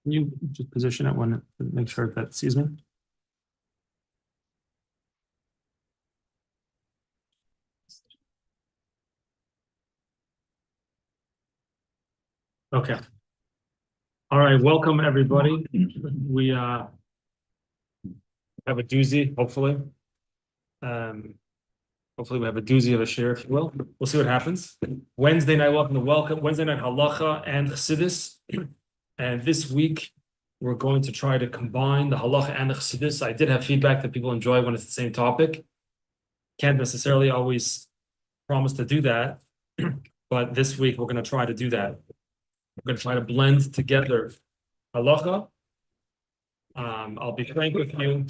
Can you just position it one, make sure that sees me? Okay. All right, welcome everybody. We have a doozy, hopefully. Hopefully we have a doozy of a share, if you will. We'll see what happens. Wednesday night, welcome. Wednesday night, Halacha and Chassidus. And this week, we're going to try to combine the Halacha and the Chassidus. I did have feedback that people enjoy when it's the same topic. Can't necessarily always promise to do that. But this week, we're going to try to do that. We're going to try to blend together Halacha. I'll be frank with you.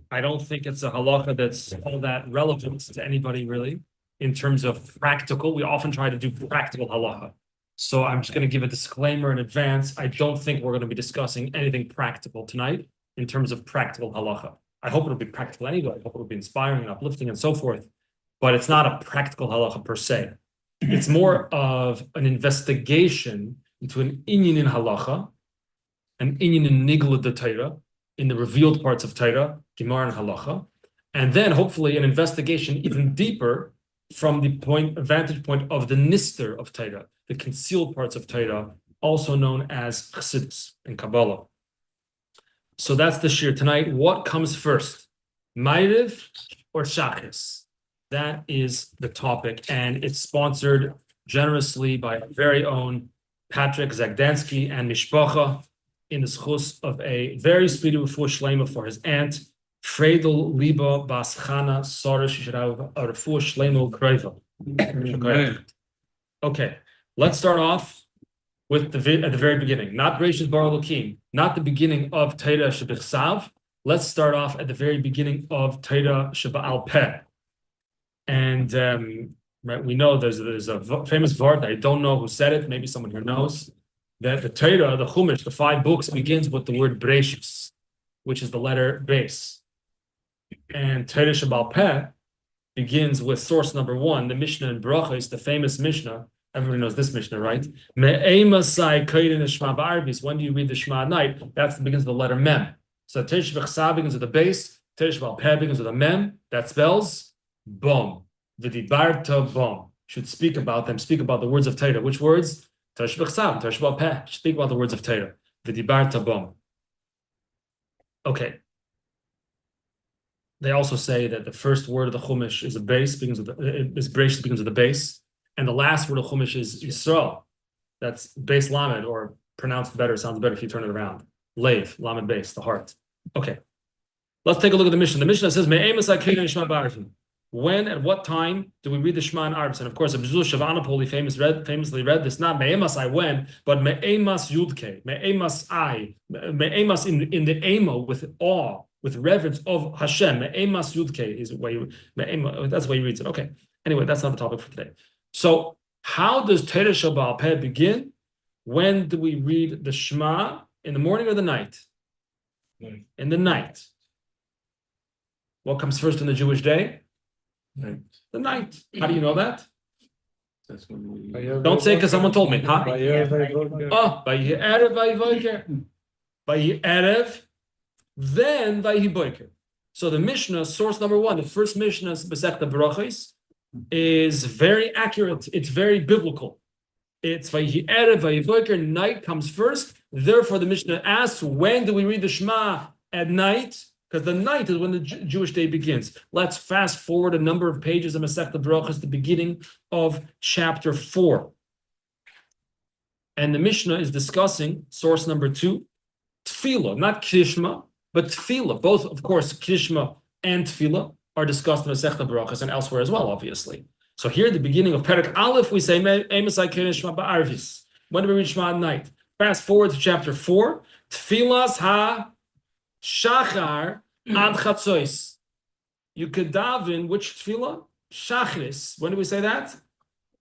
I don't think it's a halacha that's all that relevant to anybody really in terms of practical. We often try to do practical halacha. So I'm just going to give a disclaimer in advance. I don't think we're going to be discussing anything practical tonight in terms of practical halacha. I hope it'll be practical anyway. I hope it'll be inspiring and uplifting and so forth. But it's not a practical halacha per se. It's more of an investigation into an inyan in halacha, an inyan in nigla de Torah, in the revealed parts of Torah, Gemara and Halacha, and then hopefully an investigation even deeper from the vantage point of the nister of Torah, the concealed parts of Torah, also known as Chassidus in Kabbalah. So that's the shir tonight. What comes first, Maariv or Shacharis? That is the topic, and it's sponsored generously by our very own Patrick Zagdansky and Mishpacha, in the schus of a very speedy refuah shlema for his aunt, Fredel Liba Bas Chana Sora. She should have a refuah shlema kreva. Okay, let's start off with at the very beginning. Not Bereshis Bara Elokim, not the beginning of Torah Shebichsav. Let's start off at the very beginning of Torah Sheba'al Peh. And right, we know there's a famous vart. I don't know who said it. Maybe someone here knows. That the Torah, the Chumash, the 5 books, begins with the word Bereshis, which is the letter base. And Torah Sheba'al Peh begins with source number 1, the Mishnah in Brachos, the famous Mishnah. Everybody knows this Mishnah, right? Me'emasai koyin Shema ba'arvis. When do you read the Shema at night? That begins with the letter Mem. So Torah Sheba'al begins with the base. Torah Sheba'al Peh begins with a Mem. That spells Bom. V'dibarta Bom. Should speak about them. Speak about the words of Torah. Which words? Torah Sheba'al Peh, Torah Sheba'al Peh. Speak about the words of Torah. V'dibarta Bom. Okay. They also say that the first word of the Chumash is a base, begins with Bereshis begins with the base, and the last word of Chumash is Yisrael. That's base lamed, or pronounced better, sounds better if you turn it around. Leiv, lamed base, the heart. Okay. Let's take a look at the Mishnah. The Mishnah says, Me'emasai koyin Shema ba'arvis. When, at what time do we read the Shema in Arabs? And of course, Abzul Shavanapoli famously read this, not Me'emas I when, but Me'emas Yudke, Me'emas I, Me'emas in the Emo, with awe, with reverence of Hashem. Me'emas Yudke is why that's why he reads it. Okay. Anyway, that's not the topic for today. So, how does Torah Sheba'al Peh begin? When do we read the Shema? In the morning or the night? In the night. What comes first in the Jewish day? The night. How do you know that? Don't say because someone told me. Huh? Oh, Vayi Erev, Vayi Boker. Vayi Erev, then Vayi Boker. So the Mishnah, source number 1, the first Mishnah, Masechta Berachos, is very accurate. It's very biblical. It's Vayi Erev, Vayi Boker. Night comes first. Therefore, the Mishnah asks, when do we read the Shema at night? Because the night is when the Jewish day begins. Let's fast forward a number of pages of Masechta Berachos, the beginning of chapter 4. And the Mishnah is discussing, source number 2, Tefillah, not Krishma, but Tefillah. Both, of course, Krishma and Tefillah are discussed in Masechta Berachos and elsewhere as well, obviously. So here at the beginning of Perek Aleph, we say, Me'emasai koyin Shema ba'arvis. When do we read Shema at night? Fast forward to chapter 4, Tefillas ha Shachar ad Chatzois. You could daven which tefillah? Shacharis. When do we say that?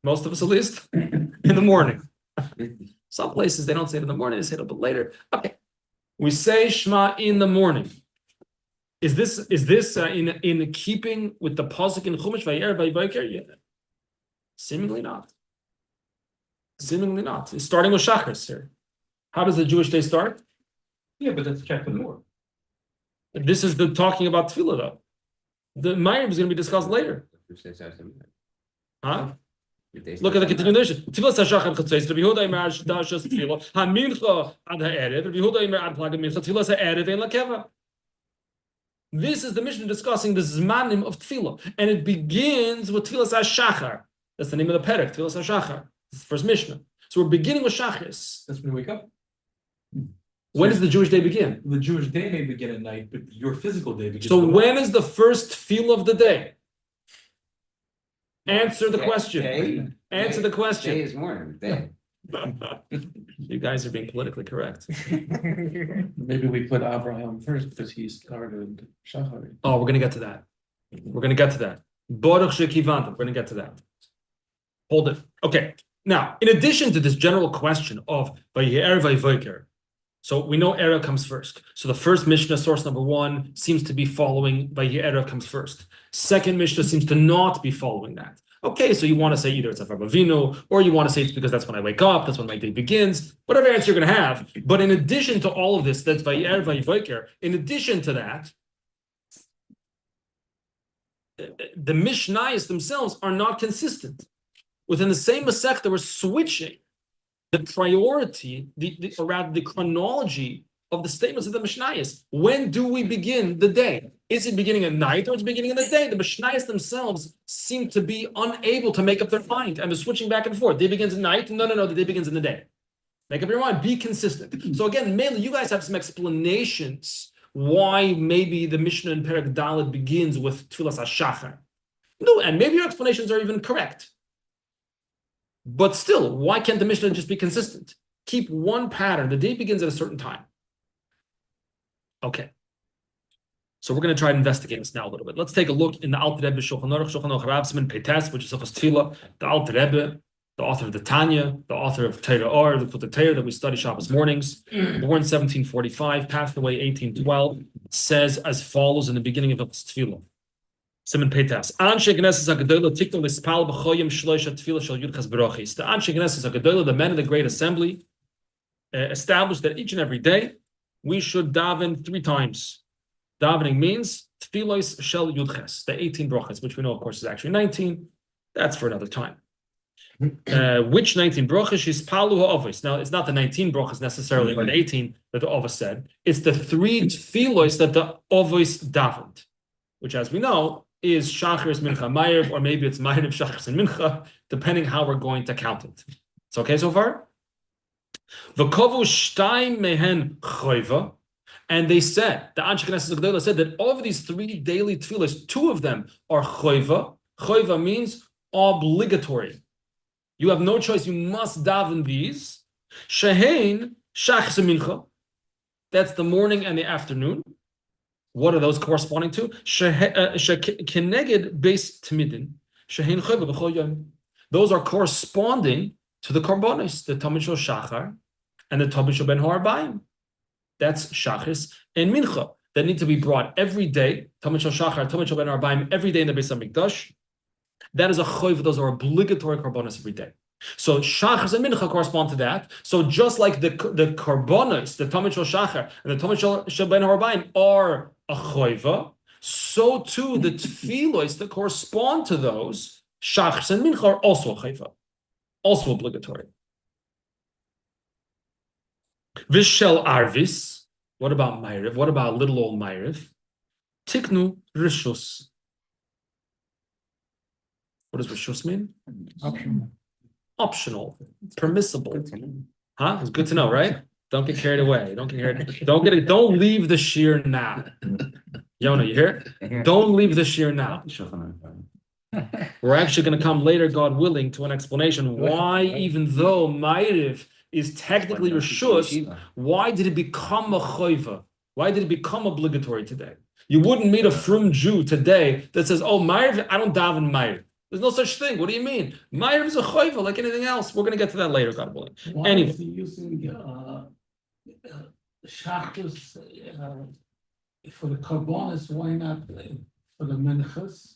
Most of us, at least, in the morning. Some places they don't say it in the morning; they say it a bit later. Okay, we say Shema in the morning. Is this in keeping with the pasuk in Chumash Vayerev Vayiboker? Seemingly not. Seemingly not. It's starting with Shacharis here. How does the Jewish day start? Yeah, but that's chapter more. This is the talking about Tefillah, though. The Maariv is going to be discussed later. Huh? Look at the continuation. Tefillah Shachar Chatzos. Rabbi Yehuda Imer Dashas Tefillah. HaMincha Ad HaErev. Rabbi Yehuda Imer Ad Plag HaMincha. Tefillah HaErev Ein Lakeva. This is the Mishnah discussing the Zmanim of Tefillah, and it begins with Tefillah Shachar. That's the name of the perek. Tefillah Shachar. It's the first Mishnah. So we're beginning with Shacharis. That's when you wake up. When does the Jewish day begin? The Jewish day may begin at night, but your physical day begins. So when is the first tefillah of the day? Answer the question. Day? Answer the question. Day is morning. Day. You guys are being politically correct. Maybe we put Abraham first because he started Shacharis. Oh, we're going to get to that. We're going to get to that. Baruch shekivantam. We're going to get to that. Hold it. Okay. Now, in addition to this general question of Vaye'er Vayevoker, so we know Era comes first. So the first Mishnah, source number 1, seems to be following Vaye'er comes first. Second Mishnah seems to not be following that. Okay, so you want to say either it's a Avinu, or you want to say it's because that's when I wake up, that's when my day begins, whatever answer you're going to have. But in addition to all of this, that's Vaye'er Vayevoker, in addition to that, the Mishnayos themselves are not consistent. Within the same Masechta, we're switching the priority, or rather the chronology of the statements of the Mishnayos. When do we begin the day? Is it beginning at night or is it beginning in the day? The Mishnayos themselves seem to be unable to make up their mind, and they're switching back and forth. Day begins at night. No, the day begins in the day. Make up your mind. Be consistent. So again, mainly you guys have some explanations why maybe the Mishnah in Perek Dalet begins with Tfilas HaShachar. No, and maybe your explanations are even correct. But still, why can't the Mishnah just be consistent? Keep one pattern. The day begins at a certain time. Okay. So we're going to try to investigate this now a little bit. Let's take a look in the Alter Rebbe Shulchan Aruch Rav Siman Peites, which is Hilchos Tefillah, the Alter Rebbe, the author of the Tanya, the author of Torah Or, the Putei Torah that we study Shabbos mornings, born 1745, passed away 1812, says as follows in the beginning of Hilchos Tefillah. Siman Peitas. Anshe Knesset HaGedolah tiknu lispal b'choyim shloisha tefillah shel Yud Ches Barochis. The Anshe Knesset HaGedolah, the men of the Great Assembly, established that each and every day we should daven 3 times. Davening means tefillos shel Yud Ches, the 18 brachas, which we know, of course, is actually 19. That's for another time. Which 19 brachas is palu ha'avos? Now, it's not the 19 brachas necessarily, or the 18 that the avos said. It's the 3 tefillos that the avos davened, which, as we know, is Shacharis, Mincha, Maariv, or maybe it's Maariv, Shacharis, and Mincha, depending how we're going to count it. It's okay so far? V'kovu shtayim mehen choiva, and they said, the Anshe Knesset HaGedolah said that of these 3 daily tefillahs, 2 of them are choiva. Choiva means obligatory. You have no choice, you must daven these. Shehein, Shacharis, and Mincha, that's the morning and the afternoon. What are those corresponding to? Keneged beis timidin, shehein choiva b'chol yom. Those are corresponding to the korbanos, the Tamid Shel Shachar and the Tamid Shel Ben Ha'arbaim. That's Shacharis and Mincha that need to be brought every day. Tamid Shel Shachar, Tamid Shel Ben Ha'arbaim every day in the Beis HaMikdash. That is a choiva. Those are obligatory korbanos every day. So Shacharis and Mincha correspond to that. So just like the korbanos, the Tamid Shel Shachar and the Tamid Shel Ben Ha'arbaim are a choiva, so too the tefillos that correspond to those, Shacharis and Mincha, are also a choiva, also obligatory. Vishel Arvis, what about Maariv? What about little old Maariv? Tiknu Rishus. What does Rishus mean? Optional, permissible. Huh? It's good to know, right? Don't get carried away. Don't leave the shir now. Yona, you hear? Don't leave the shir now. We're actually going to come later, God willing, to an explanation why, even though Maariv is technically Rishus, why did it become a choiva? Why did it become obligatory today? You wouldn't meet a frum Jew today that says, oh, Maariv, I don't daven Maariv. There's no such thing. What do you mean? Maariv is a choiva like anything else. We're going to get to that later, God willing. Why anyway. is he using Shacharis for the karbonis? Why not for the minchas?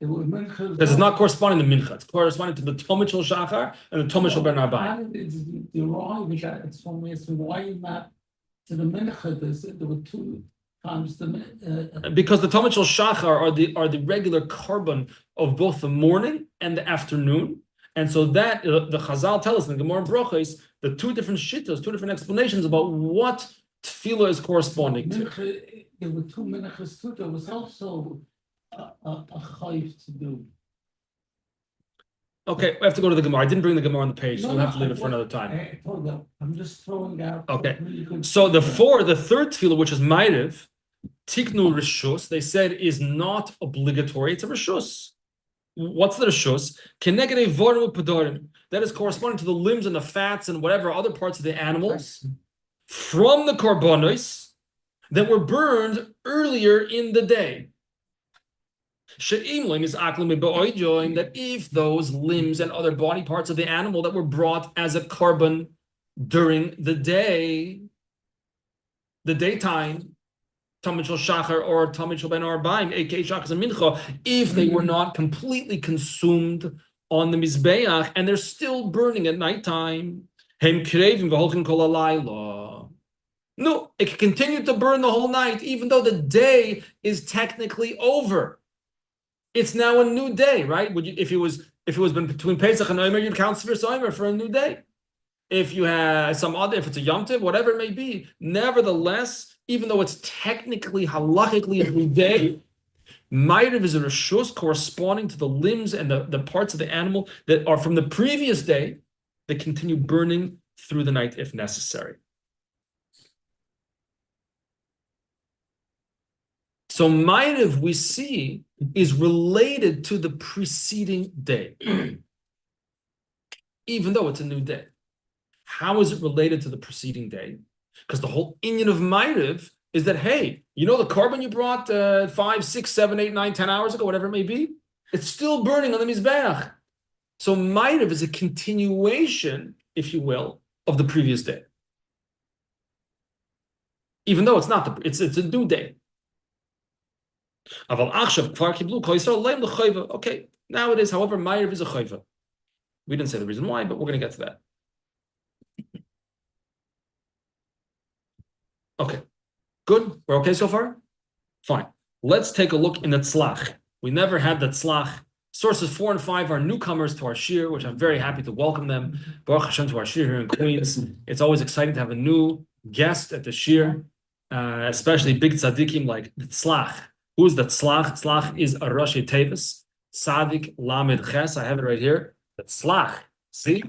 Because it's not corresponding to mincha. It's corresponding to the Tomid Shel Shachar and the Tomid Shel Ben Arbayim. How did the wrong? It's from why you not to the mincha? There were two times the. Because the Tomid Shel Shachar are the regular carbon of both the morning and the afternoon, and so that the Chazal tell us in the Gemara Brachos the two different shittas, two different explanations about what tefillah is corresponding to. There were two minchas too. There was also a chayv to do. Okay, we have to go to the Gemara. I didn't bring the Gemara on the page, so we'll have to leave it for another time. Hold up. I'm just throwing out. Okay. So the third tefillah, which is Maariv, Tiknu Rishus, they said is not obligatory. It's a Rishus. What's the Rishus? Keneged Vorim U'Pedorim. That is corresponding to the limbs and the fats and whatever other parts of the animals from the korbanos that were burned earlier in the day. That if those limbs and other body parts of the animal that were brought as a carbon during the day, the daytime, Tamid Shel Shachar or Tamid Shel Ben Arbayim, aka Shacharis and Mincha, if they were not completely consumed on the Mizbeach and they're still burning at nighttime, Hem Krevim v'holchin kol halayla. No, it can continue to burn the whole night, even though the day is technically over. It's now a new day, right? Would you, if it was been between Pesach and Omer, you'd count Sfir Omer for a new day. If you had some other, if it's a Yom Tov, whatever it may be, nevertheless, even though it's technically halachically a new day, Maariv is a reshus corresponding to the limbs and the parts of the animal that are from the previous day that continue burning through the night if necessary. So Maariv, we see, is related to the preceding day, even though it's a new day. How is it related to the preceding day? Because the whole inyan of Maariv is that, hey, you know the carbon you brought 5, 6, 7, 8, 9, 10 hours ago, whatever it may be, it's still burning on the Mizbeach. So Maariv is a continuation, if you will, of the previous day. Even though it's not, it's a new day. Okay, now it is, however, Maariv is a chayva. We didn't say the reason why, but we're going to get to that. Okay, good. We're okay so far? Fine. Let's take a look in the tzlach. We never had the tzlach. Sources 4 and 5 are newcomers to our shir, which I'm very happy to welcome them. Baruch Hashem to our shir here in Queens. It's always exciting to have a new guest at the shir, especially big tzaddikim like the tzlach. Who is the tzlach? Tzlach is a Rashi Tevis. Tzadik Lamed Ches. I have it right here. The tzlach. See?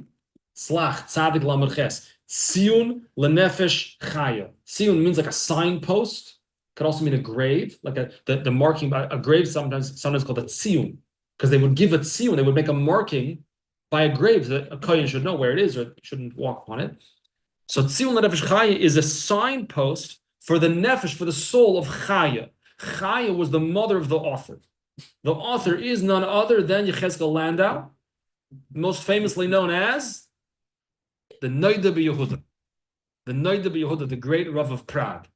Tzlach. Tzadik Lamed Ches. Tziyun lenefesh chaya. Tziyun means like a signpost. Could also mean a grave, like the marking by a grave. Sometimes called a tziyun, because they would give a tziyun. They would make a marking by a grave so that a kohen should know where it is or shouldn't walk on it. So tziyun lenefesh chaya is a signpost for the nefesh, for the soul of chaya. Chaya was the mother of the author. The author is none other than Yechezkel Landau, most famously known as the Noida B'Yehuda. The Noida B'Yehuda, the great Rav of Prague.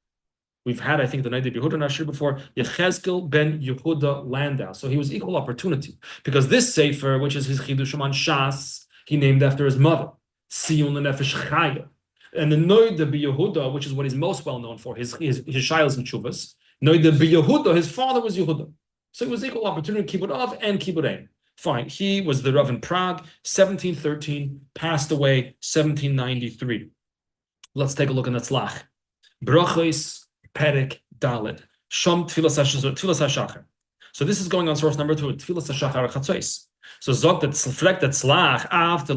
We've had, I think, the Noida B'Yehuda in our shir before, Yechezkel ben Yehuda Landau. So he was equal opportunity, because this sefer, which is his Chidushim on Shas, he named after his mother, Tziyun L'Nefesh Chaya. And the Noida B'Yehuda, which is what he's most well known for, his Shilas and Chuvas, Noida B'Yehuda, his father was Yehuda. So it was equal opportunity, Kibbud Av and Kibbud Ein. Fine. He was the Rav in Prague, 1713, passed away 1793. Let's take a look in the Tzlach. Brachos Perek Daled. Shom Tfilas HaShachar. So this is going on source number 2, Tfilas HaShachar Chatzos. So Zog that Tzlach that Tzlach after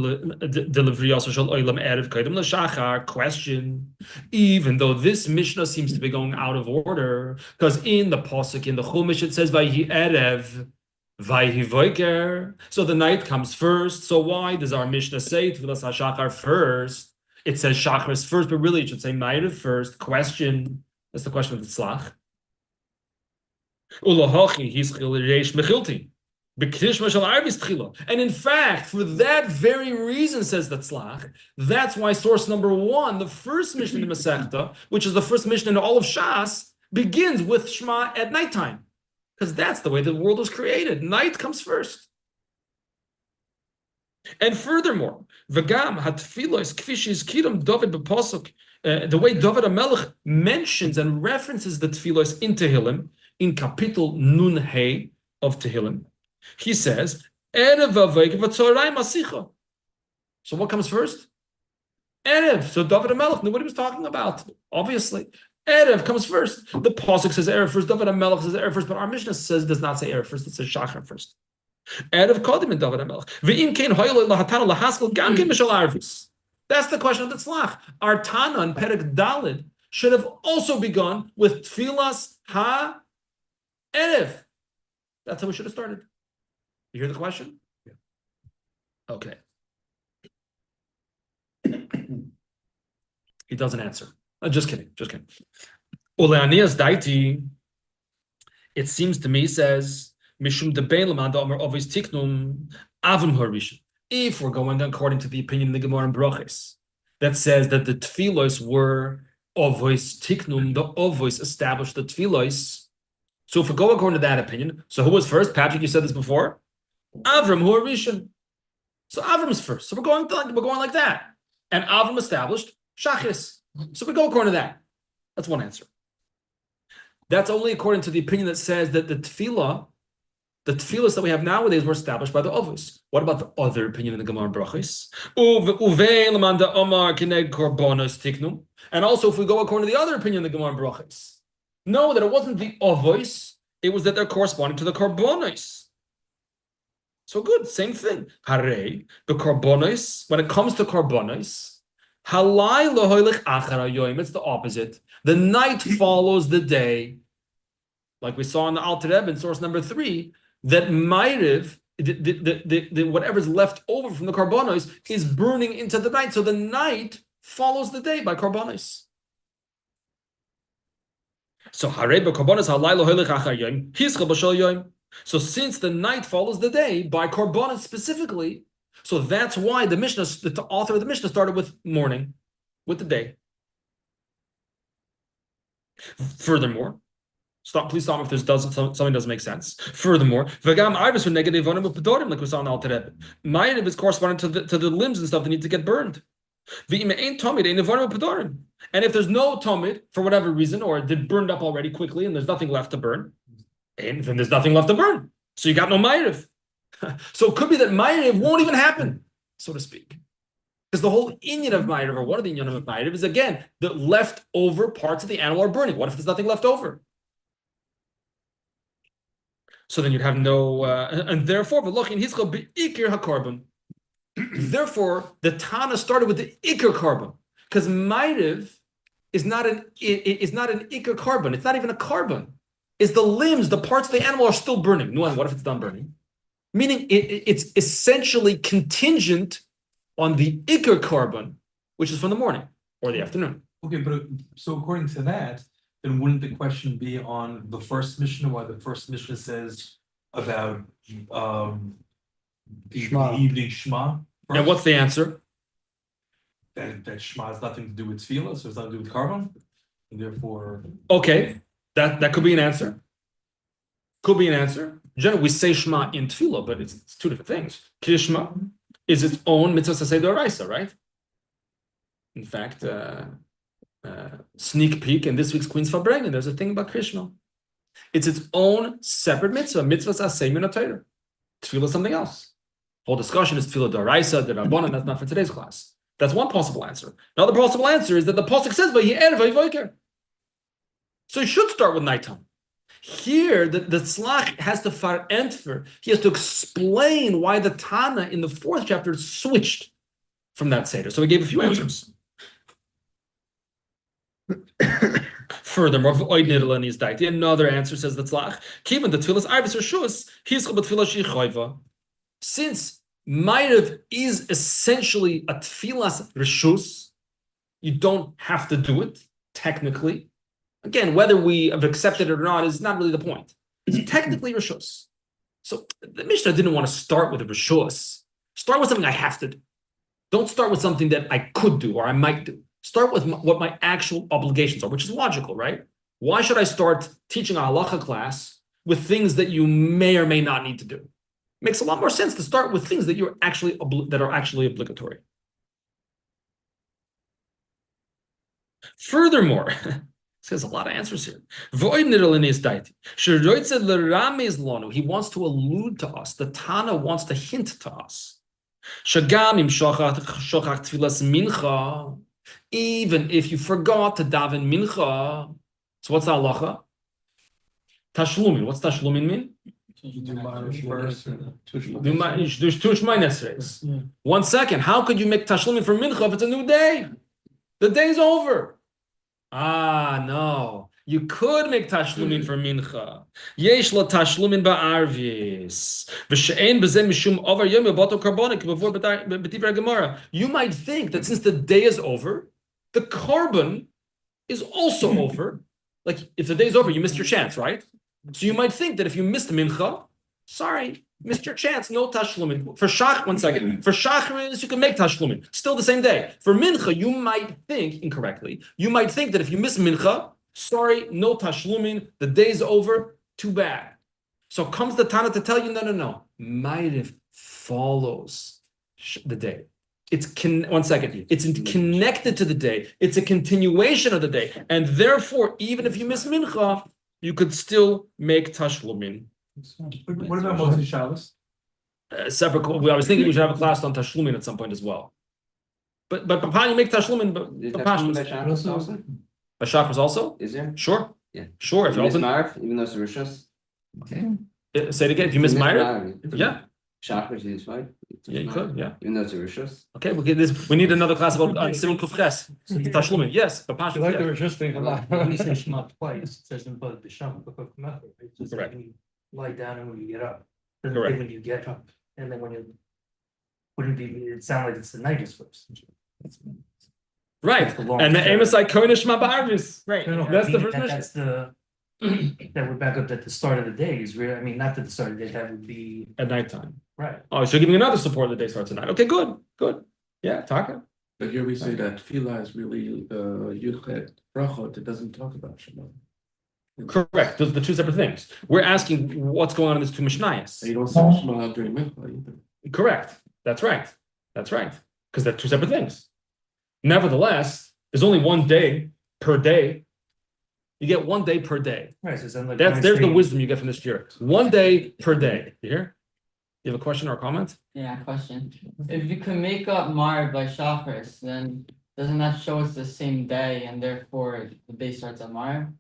delivery also shall Oilam Erev Kaidem LaShachar. Question. Even though this Mishnah seems to be going out of order, because in the Pasuk, in the Chumash, it says Vayhi Erev, Vayhi Voiker. So the night comes first. So why does our Mishnah say Tfilas HaShachar first? It says Shacharis first, but really it should say Maariv first. Question. That's the question of the Tzlach. Ulahachi Hischil Reish Mechilti. And in fact, for that very reason, says the Tzlach, that's why source number 1, the first Mishnah in the Masechta, which is the first Mishnah in all of Shas, begins with Shema at nighttime. because that's the way the world was created. Night comes first. And furthermore, V'gam hatfilos kfishis kiram David b'pasuk, the way David HaMelech mentions and references the tfilos in Tehillim, in Kapitel Nun Hey of Tehillim, he says, Erev Avayk v'tzorayim asicha. So what comes first? Erev. So David HaMelech knew what he was talking about, obviously. Erev comes first. The pasuk says Erev first, David HaMelech says Erev first, but our Mishnah does not say Erev first, it says Shachar first. Erev kodim in David HaMelech. V'im kein hoyle lahatana lahaskel gam kein mishal arvis. That's the question of the tzlach. Our Tana in Perek Dalid should have also begun with Tfilas Ha-Erev. That's how we should have started. You hear the question? Yeah. Okay. He doesn't answer. Just kidding. Oleanias daiti. It seems to me, says, Mishum debein l'manda omer ovis tiknum avim harishon. If we're going according to the opinion of the Gemara in Brachos, that says that the tfilos were ovois tiknum, the ovois established the tfilos. So if we go according to that opinion, so who was first? Patrick, you said this before. Avram, who are Rishon. So Avram's first. So we're going like that. And Avram established Shacharis. So we go according to that. That's one answer. That's only according to the opinion that says that the tfilos that we have nowadays were established by the Ovos. What about the other opinion in the Gemara Brachos? And also, if we go according to the other opinion in the Gemara Brachos, no, that it wasn't the Ovos, it was that they're corresponding to the Karbonos. So good, same thing. Hare, the Karbonos, when it comes to Karbonos, it's the opposite. The night follows the day. Like we saw in the Alter Rebbe in source number 3, that Maariv, whatever's left over from the Karbonos, is burning into the night. So the night follows the day by Karbonos. So so since the night follows the day by Karbonos specifically, so that's why the Mishnah, the author of the Mishnah, started with morning, with the day. Furthermore, please stop me if something doesn't make sense. Furthermore, V'gam Arvis were negative on Pedorim, like we saw in Alter Rebbe. Maariv is corresponding to the limbs and stuff that need to get burned. And if there's no Tomid, for whatever reason, or it did burned up already quickly and there's nothing left to burn, and then there's nothing left to burn. So you got no Maariv. So it could be that Maariv won't even happen, so to speak. Because the whole inyan of Maariv, or one of the inyan of Maariv, is again, the leftover parts of the animal are burning. What if there's nothing left over? So then you'd have no, and therefore, therefore, the Tana started with the Iker carbon, because Maariv is not an Iker carbon. It's not even a carbon. It's the limbs, the parts of the animal are still burning. No, what if it's done burning? Meaning it's essentially contingent on the Iker carbon, which is from the morning or the afternoon. Okay, but so according to that, then wouldn't the question be on the first Mishnah, why the first Mishnah says about the evening Shema? And what's the answer? That Shema has nothing to do with tefillah, so it's nothing to do with carbon, and therefore. Okay, that could be an answer. Could be an answer. Generally, we say Shema in tefillah, but it's two different things. Krishma is its own mitzvah saseh d'oraisa, right? In fact, sneak peek in this week's Queen's Farbrengen, there's a thing about Krishma. It's its own separate mitzvah saseh min ha-Torah. Tefillah is something else. Whole discussion is tefillah d'oraisa, the rabbanan. That's not for today's class. That's one possible answer. Another possible answer is that the pasuk says v'yi'er v'yivoker. So you should start with nighttime. Here, the tzlach has to far entfer. He has to explain why the Tana in the 4th chapter switched from that seder. So he gave a few answers. Furthermore, another answer says the tzlach. Kivan the tefillas arvis reshus hischal b'tefillah shichayva. Since Maariv is essentially a tefillas reshus, you don't have to do it technically. Again, whether we have accepted it or not is not really the point. It's technically reshus. So the Mishnah didn't want to start with a reshus. Start with something I have to do. Don't start with something that I could do or I might do. Start with what my actual obligations are, which is logical, right? Why should I start teaching a halacha class with things that you may or may not need to do. Makes a lot more sense to start with things that you're actually that are actually obligatory. Furthermore, there's a lot of answers here. He wants to allude to us. The Tana wants to hint to us. Even if you forgot to daven mincha. So what's the halacha? Tashlumin. What's tashlumin mean? There's two Shemay Nesres. 1 second. How could you make tashlumin for mincha if it's a new day? The day's over. No. You could make tashlumin for mincha. Yesh la tashlumin ba'arvis. V'she'en b'zeh mishum over yom yobato karbonik before b'tivra gemara. You might think that since the day is over, the carbon is also over. Like if the day is over, you missed your chance, right? So you might think that if you missed mincha, sorry, missed your chance, no tashlumin. For shach, 1 second. For shacharis, you can make tashlumin. Still the same day. For mincha, you might think, incorrectly, you might think that if you miss mincha, sorry, no tashlumin, the day's over, too bad. So comes the Tana to tell you, no. Maariv follows the day. It's 1 second. It's connected to the day. It's a continuation of the day. And therefore, even if you miss mincha, you could still make tashlumin. What about Moshe Shabbos? Separate. I was thinking we should have a class on tashlumin at some point as well. But Papa, you make tashlumin. By Shacharis also? Is there? Sure. Yeah. Sure. If you open Maariv, even though it's a rishos. Okay. Say it again. If you miss Maariv, yeah. Shacharis is fine. Yeah, you could. Yeah. Even though it's a rishos. Okay. We need another class about Simon Kufches. Tashlumin. Yes. Papa. You like the Rishus thing a lot. When you say Shema twice, it says in both the Shema, right? Just Correct. when you lie down and when you get up. Doesn't Correct. say when you get up, and then when you wouldn't be, it sounds like it's the night is first. Right. The long And the story. Amos like Koinish Ma'barvis. Right. No, That's I the mean, first mission. That's the, that would back up that the start of the day is really, I mean, not that the start of the day, that would be, At nighttime. right. Oh, so you're giving another support the day starts at night. Okay, good. Yeah, Taka. But here we say that Tefillah is really Yuchet Brachot. It doesn't talk about Shema. Correct. Those are the two separate things. We're asking what's going on in these two Mishnayos. You don't say Shema during Mincha either. Correct. That's right. Because they're two separate things. Nevertheless, there's only 1 day per day. You get 1 day per day. Right, so it sounds like. There's the wisdom you get from this year. 1 day per day. You hear? You have a question or a comment? Yeah, question. If you can make up Maariv by Shacharis, then doesn't that show us the same day and therefore the day starts at Maariv?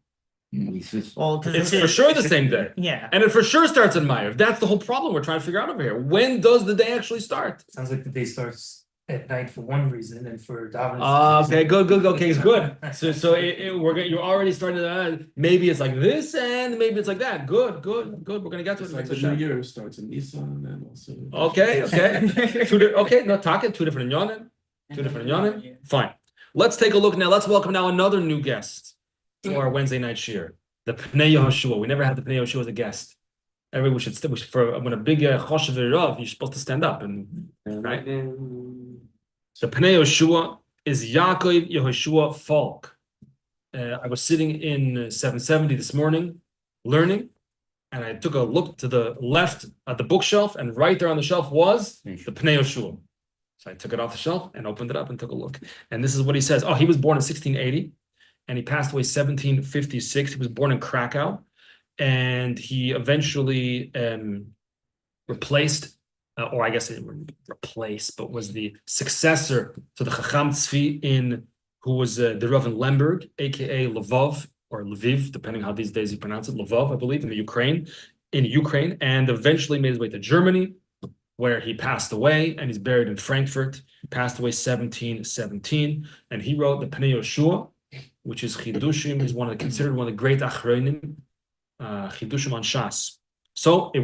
Well, It's for sure the same day. Yeah. And it for sure starts in Maariv. That's the whole problem we're trying to figure out over here. When does the day actually start? Sounds like the day starts at night for one reason and for davening. Okay, good. Okay, it's good. So you're already starting to maybe it's like this and maybe it's like that. Good. We're gonna get to It's it. like the New Year starts in Nisan and also. Okay. No, talking two different inyanim. Fine. Let's take a look now. Let's welcome now another new guest to our Wednesday night shir. The Pnei Yehoshua. We never had the Pnei Yehoshua as a guest. We should for when a big choshev rav, you're supposed to stand up and right. The Pnei Yehoshua is Yaakov Yehoshua Falk. I was sitting in 770 this morning, learning, and I took a look to the left at the bookshelf, and right there on the shelf was the Pnei Yehoshua. So I took it off the shelf and opened it up and took a look. And this is what he says. Oh, he was born in 1680, and he passed away 1756. He was born in Krakow, and he eventually replaced. Or I guess it replaced, but was the successor to the Chacham Tzvi who was the Rav in Lemberg, aka Lvov or Lviv, depending how these days you pronounce it, Lvov, I believe, in Ukraine, and eventually made his way to Germany, where he passed away, and he's buried in Frankfurt. He passed away 1717, and he wrote the Pnei Yehoshua, which is Chidushim, is considered one of the great Achronim, Chidushim on Shas. So it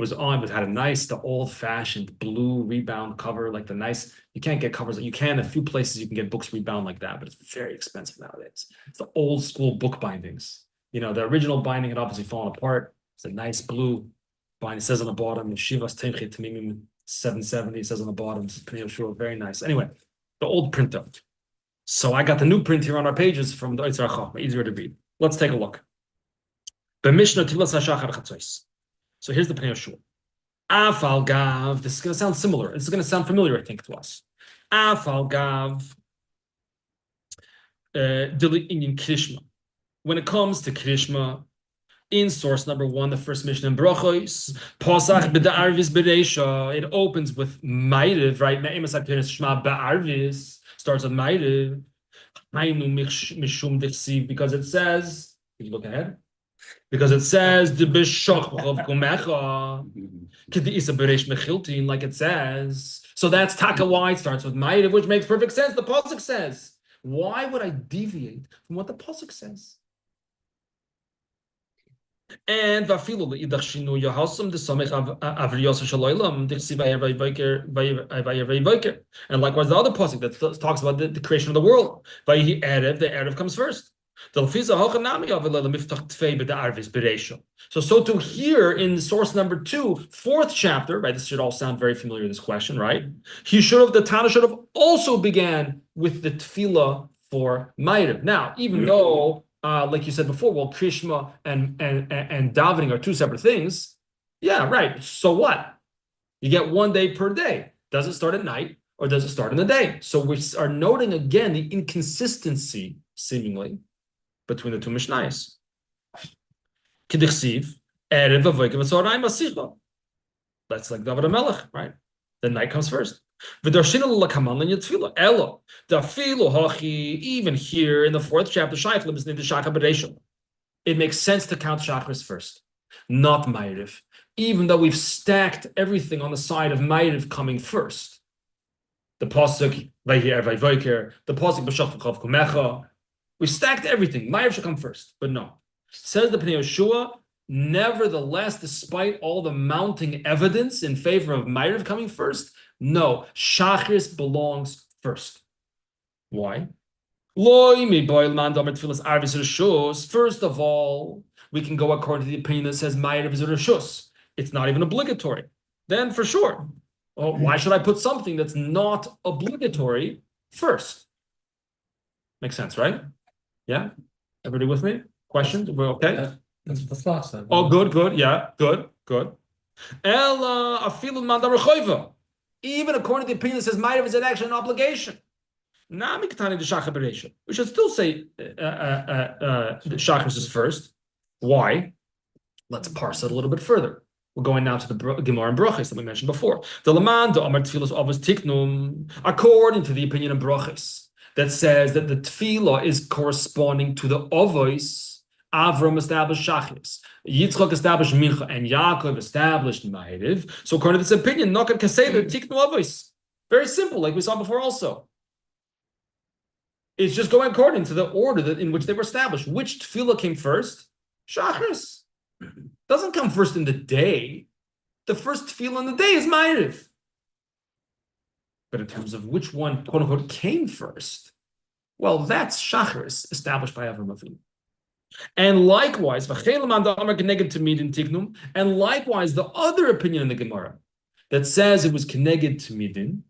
had a nice, the old-fashioned blue rebound cover, like the nice, you can't get covers, you can, a few places you can get books rebound like that, but it's very expensive nowadays. It's the old school book bindings. You know, the original binding had obviously fallen apart. It's a nice blue binding. It says on the bottom, Shivas Temche Tamimim 770, it says on the bottom, Pnei Yehoshua, very nice. Anyway, the old printout. So I got the new print here on our pages from the Eitzar Chachma, easier to read. Let's take a look. The Mishnah Tilas HaShachar Chatzos. So here's the Pnei Yehoshua. Afal gav. This is going to sound similar. This is going to sound familiar, I think, to us. Afal gav. Dili inyan krishma. When it comes to krishma, in source number 1, the first mission in Brachos, Pasach b'da'arvis b'reisha, it opens with Maariv, right? Me'emes ha'keres shema ba'arvis, starts with Maariv. Hainu mishum dichsiv, because it says, can you look ahead? Because it says, the b'shach b'chov kumecha, k'di isa b'reish mechiltin, like it says. So that's taka why it starts with Maariv, which makes perfect sense. The Pasuk says. Why would I deviate from what the Pasuk says? And vafilu le'idach shinu yahasam desamech avriyos shalaylam dichsi vayevayiker. And likewise, the other pasuk that talks about the creation of the world. Vayihi erev, the erev comes first. So too here in source number 2, 4th chapter, right? This should all sound very familiar, this question, right? The Tana should have also began with the tefillah for Maariv. Now, even though, like you said before, well, Krishma and davening are 2 separate things. Yeah, right. So what? You get 1 day per day. Does it start at night or does it start in the day? So we are noting again the inconsistency, seemingly, between the 2 Mishnayos. K'dichsiv, erev avoyke v'tzorayim asicha. That's like David HaMelech, right? The night comes first. V'darshina l'lakaman l'nyatfila. Elo, dafilu hachi, even here in the 4th chapter, Shaif l'misnei d'shaka b'reishon. It makes sense to count Shacharis first, not Maariv. Even though we've stacked everything on the side of Maariv coming first. The pasuk, vayhi erev vayvoker, the pasuk b'shach v'chav kumecha. We stacked everything. Maariv should come first, but no. Says the Pnei Yehoshua, nevertheless, despite all the mounting evidence in favor of Maariv coming first, no, Shacharis belongs first. Why? First of all, we can go according to the opinion that says Maariv is a reshus. It's not even obligatory. Then for sure. Well, why should I put something that's not obligatory first? Makes sense, right? Yeah? Everybody with me? Questions? We're okay? That's what the thought said. Oh, good. Yeah, good. Even according to the opinion that says Maariv is actually an obligation. We should still say Shacharis is first. Why? Let's parse it a little bit further. We're going now to the Gemara and Brachos that we mentioned before. According to the opinion of Brachos, that says that the tefillah is corresponding to the Avos. Avram established Shacharis, Yitzchak established Mincha, and Yaakov established Maariv. So according to this opinion, Nokat Kaseder Tiknu Avos. Very simple, like we saw before also. It's just going according to the order in which they were established. Which tefillah came first? Shacharis. Doesn't come first in the day. The first tefillah in the day is Maariv. But in terms of which one, quote unquote, came first, well, that's Shacharis, established by Avram Avinu. And likewise, and likewise, the other opinion in the Gemara that says it was Keneged Tamidin,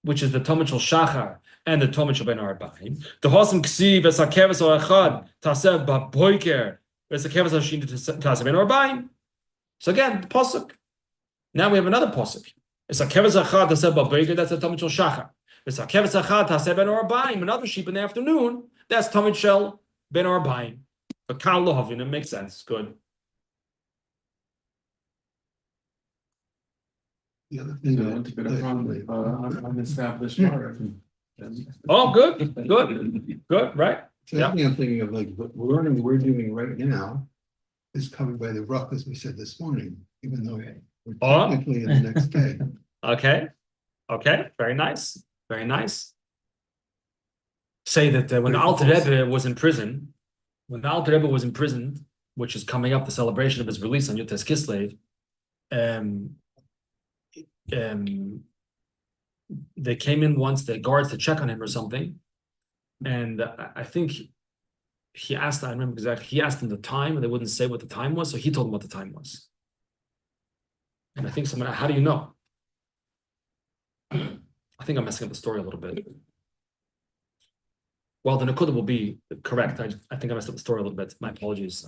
which is the Talmud Shel Shachar and the Talmud Shel Ben Arba'im. The Hosam Ksiv Esakevas Oachad Tasev Ba'Boiker Esakevas Hashin Tasev Ben Arba'im. So again, the pasuk. Now we have another pasuk. Esakevas Achad Tasev Ba'Boiker. That's the Talmud Shel Shachar. Esakevas Achad Tasev Ben Arba'im. Another sheep in the afternoon. That's Talmud Shel Ben Arba'im. But Kal Lohavin, it makes sense. Good. The other thing I want to get a problem unestablished Maariv. Oh, good, right? So I think I'm thinking of like the learning we're doing right now is covered by the rough, as we said this morning, even though we're technically in the next day. Okay, very nice. Say that when the Alter Rebbe was in prison, which is coming up, the celebration of his release on Yud Tes Kislev, they came in once, the guards, to check on him or something, and I think he asked, I remember exactly, he asked them the time, and they wouldn't say what the time was, so he told them what the time was. And I think someone, how do you know? I think I'm messing up the story a little bit. Well, the Nakuda will be correct. I think I messed up the story a little bit. My apologies.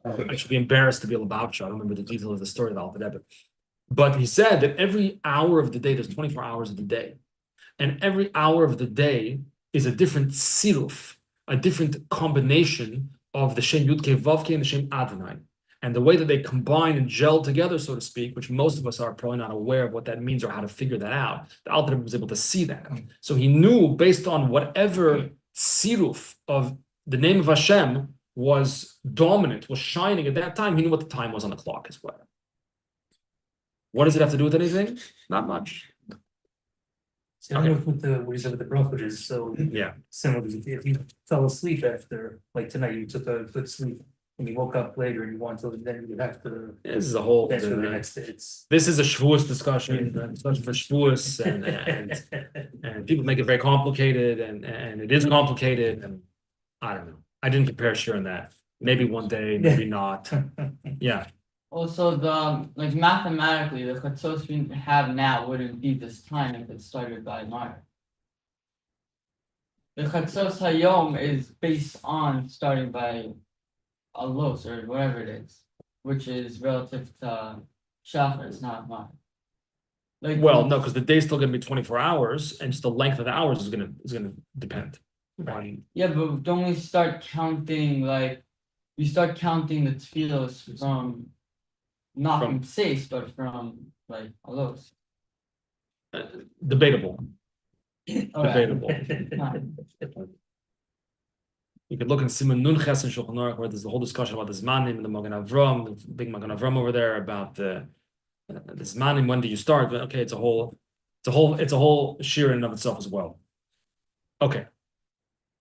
I should be embarrassed to be a Lubavitcher. I don't remember the detail of the story of the Alter Rebbe. But he said that every hour of the day, there's 24 hours of the day. And every hour of the day is a different siruf, a different combination of the Shem Yudke Vavke and the Shem Adonai. And the way that they combine and gel together, so to speak, which most of us are probably not aware of what that means or how to figure that out, the Alter Rebbe was able to see that. So he knew, based on whatever siruf of the name of Hashem was dominant, was shining at that time, he knew what the time was on the clock as well. What does it have to do with anything? Not much. Similar with the what he said with the brachot is so Yeah. similar. If you fell asleep after, like tonight, you took a good sleep and you woke up later and you want to, then you have to. This is a whole. That's for the next day. It's. This is a Shavuos discussion for Shavuos, and people make it very complicated, and it is complicated, and I don't know. I didn't prepare sure on that. Maybe one day, maybe not. Yeah. Also, like mathematically, the chatzos we have now wouldn't be this time if it started by Maariv. The chatzos hayom is based on starting by alos or whatever it is, which is relative to Shacharis, not Maariv. Like, Well, no, because the day's still going to be 24 hours, and just the length of the hours is going to depend. On, yeah, but don't we start counting like we start counting the tefillos from not from seis, but from like alos. debatable. Okay. Debatable. You could look in Siman Nun Ches and Shulchan Aruch, where there's the whole discussion about the Zmanim and the Magen Avram, the big Magen Avram over there about the Zmanim. When do you start? But okay, it's a whole shir in and of itself as well. Okay,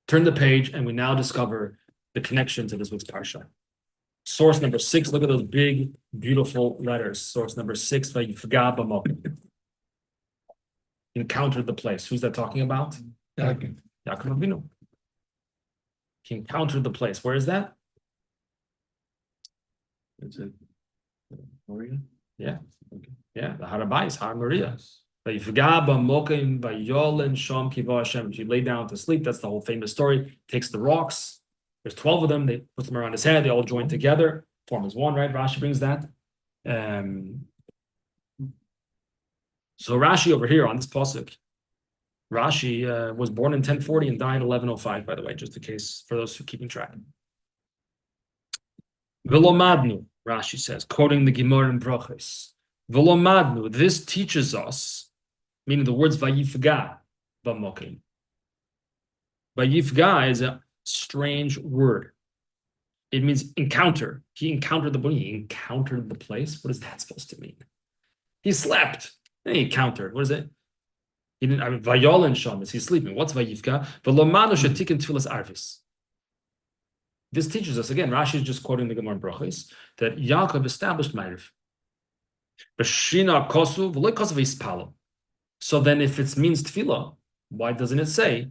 turn the page, and we now discover the connection to this week's parsha. Source number 6. Look at those big, beautiful letters. Source number 6. Vayifga b'mokim. Encountered the place. Who's that talking about? Yaakov Avinu. He encountered the place. Where is that? Is it Maria? Yeah. Yeah. The Harabais, Har Maria. Vayifga b'mokim vayolen sham kiva Hashem. If you lay down to sleep, that's the whole famous story. Takes the rocks. There's 12 of them. They put them around his head. They all join together. Form as one, right? Rashi brings that. So Rashi over here on this pasuk, Rashi was born in 1040 and died in 1105, by the way, just in case for those who are keeping track. V'lomadnu, Rashi says, quoting the Gemara in Brachos. V'lomadnu, this teaches us, meaning the words vayifga b'mokim. Vayifga is a strange word. It means encounter. He encountered the body. He encountered the place. What is that supposed to mean? He slept. Then he encountered. What is it? He didn't. I mean, Vayolin Sham, is he sleeping? What's Vayifka? V'lomanu shetikin tfilas arvis. This teaches us again. Rashi is just quoting the Gemara Brachos that Yaakov established Maariv. B'shina kosu v'loy kosu v'yispalo. So then, if it means tefillah, why doesn't it say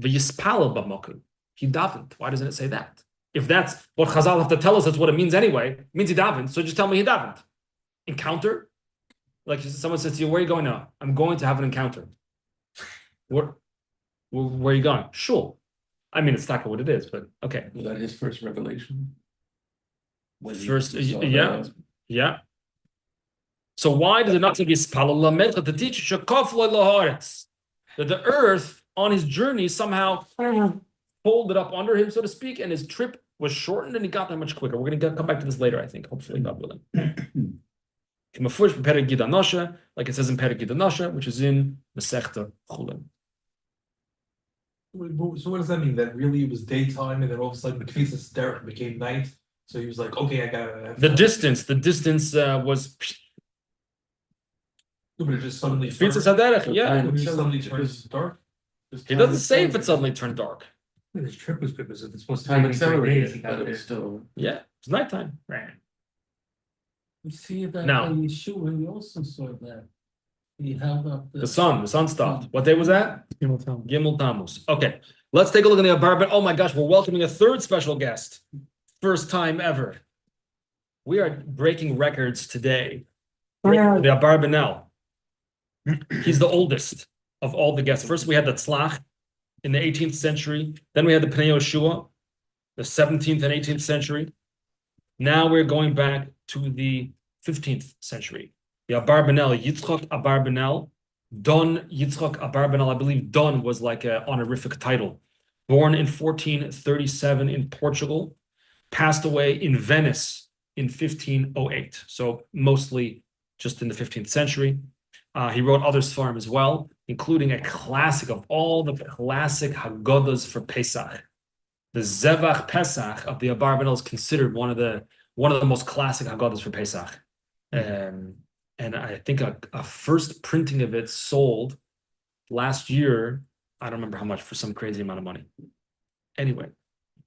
v'yispalo b'mokim? He davened. Why doesn't it say that? If that's what Chazal have to tell us, that's what it means anyway. It means he davened. So just tell me he davened. Encounter? Like someone says to you, where are you going now? I'm going to have an encounter. Where are you going? Sure. I mean, it's not what it is, but okay. Was that his first revelation? First, yeah. So why does it not say Yispal to teach that the earth on his journey somehow folded up under him, so to speak, and his trip was shortened and he got there much quicker. We're going to come back to this later, I think, hopefully, God willing. Like it says in Perek Gidanasha, which is in Masechta Chulin. So what does that mean? That really it was daytime and then all of a sudden Knesset Derek became night? So he was like, okay, I gotta... The distance was... No, but it just suddenly... Yeah. It just suddenly turns dark? He doesn't say if it suddenly turned dark. His trip was good because it's supposed to Time be 3 days. He accelerated, got but it there. was still. Yeah, it's nighttime. Right. We see that Now- in Yeshua, we also saw that. He held up The sun stopped. What day was that? Gimel Tammuz. Okay, let's take a look at the Abar. Oh my gosh, we're welcoming a third special guest. First time ever. We are breaking records today. The Abar Benel. He's the oldest of all the guests. First, we had the Tzlach in the 18th century. Then we had the Pnei Yoshua, the 17th and 18th century. Now we're going back to the 15th century. The Abarbanel, Yitzchak Abarbanel, Don Yitzchak Abarbanel. I believe Don was like an honorific title. Born in 1437 in Portugal, passed away in Venice in 1508. So mostly just in the 15th century. He wrote other Sfarim as well, including a classic of all the classic Haggadahs for Pesach. The Zevach Pesach of the Abarbanel is considered one of the most classic Haggadahs for Pesach. And I think a first printing of it sold last year, I don't remember how much, for some crazy amount of money. Anyway,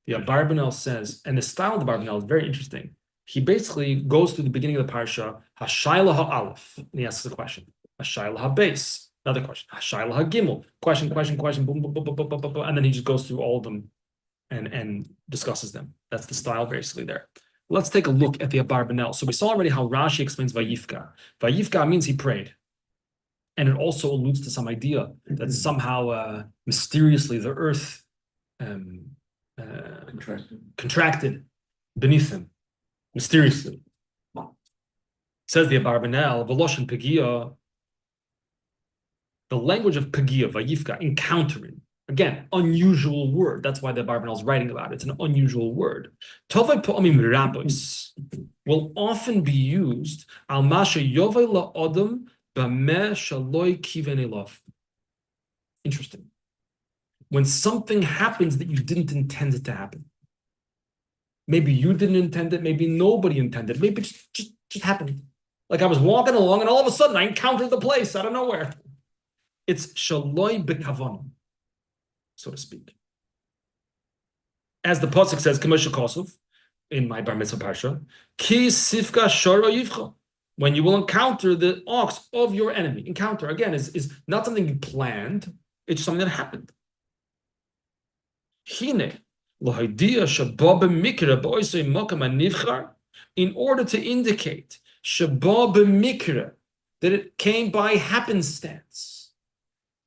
the Abarbanel says, and the style of the Abarbanel is very interesting. He basically goes through the beginning of the parsha, Hashayla ha'alef, and he asks a question. Hashayla ha'beis, another question. Hashayla ha'gimel, question, boom, boom, boom, boom, boom, boom, boom, and then he just goes through all of them and discusses them. That's the style basically there. Let's take a look at the Abarbanel. So we saw already how Rashi explains Vayifka. Vayifka means he prayed. And it also alludes to some idea that somehow mysteriously the earth contracted beneath him, mysteriously. Says the Abarbanel, Veloshin Pegia, the language of Pegia, Vayifka, encountering. Again, unusual word. That's why the Abarbanel is writing about it. It's an unusual word. Tovei po'amim rabos will often be used al masha yovei la'odom b'meh shaloi kiven elov. Interesting. When something happens that you didn't intend it to happen. Maybe you didn't intend it. Maybe nobody intended it. Maybe it just happened. Like I was walking along and all of a sudden I encountered the place out of nowhere. It's shaloi b'kavan, so to speak. As the pasuk says, K'moshe Kosov, in my Bar Mitzvah Parsha, Ki sifka shoro yivcha, when you will encounter the ox of your enemy. Encounter, again, is not something you planned, it's something that happened. Hine, lo'haidia shaba b'mikra b'oisei mokam anivchar, in order to indicate shaba b'mikra, that it came by happenstance,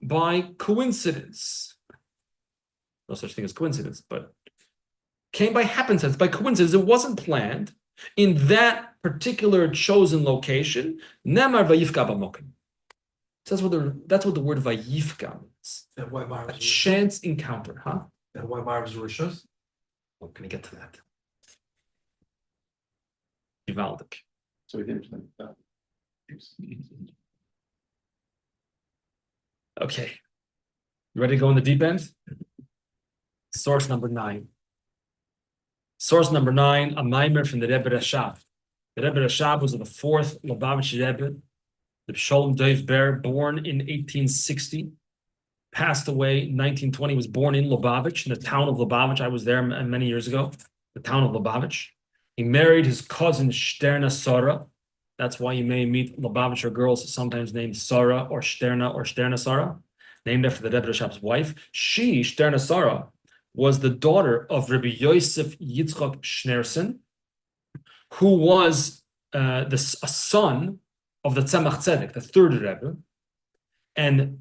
by coincidence. No such thing as coincidence, but came by happenstance, by coincidence. It wasn't planned in that particular chosen location. Nemar vayifka b'mokim. That's what the word vayifka means. That why A chance encounter, huh? That why Maariv's Rishos? We're going to get to that. Givaldic. So we didn't plan that. Okay. You ready to go in the deep end? Source number 9. Source number 9, a maimer from the Rebbe Rashab. The Rebbe Rashab was of the 4th Lubavitch Rebbe, the Sholem Dov Ber, born in 1860, passed away in 1920, was born in Lubavitch, in the town of Lubavitch. I was there many years ago, the town of Lubavitch. He married his cousin Shterna Sara. That's why you may meet Lubavitcher girls sometimes named Sara or Shterna Sara, named after the Rebbe Rashab's wife. She, Shterna Sara, was the daughter of Rabbi Yosef Yitzchak Schneerson, who was a son of the Tzemach Tzedek, the 3rd Rebbe. And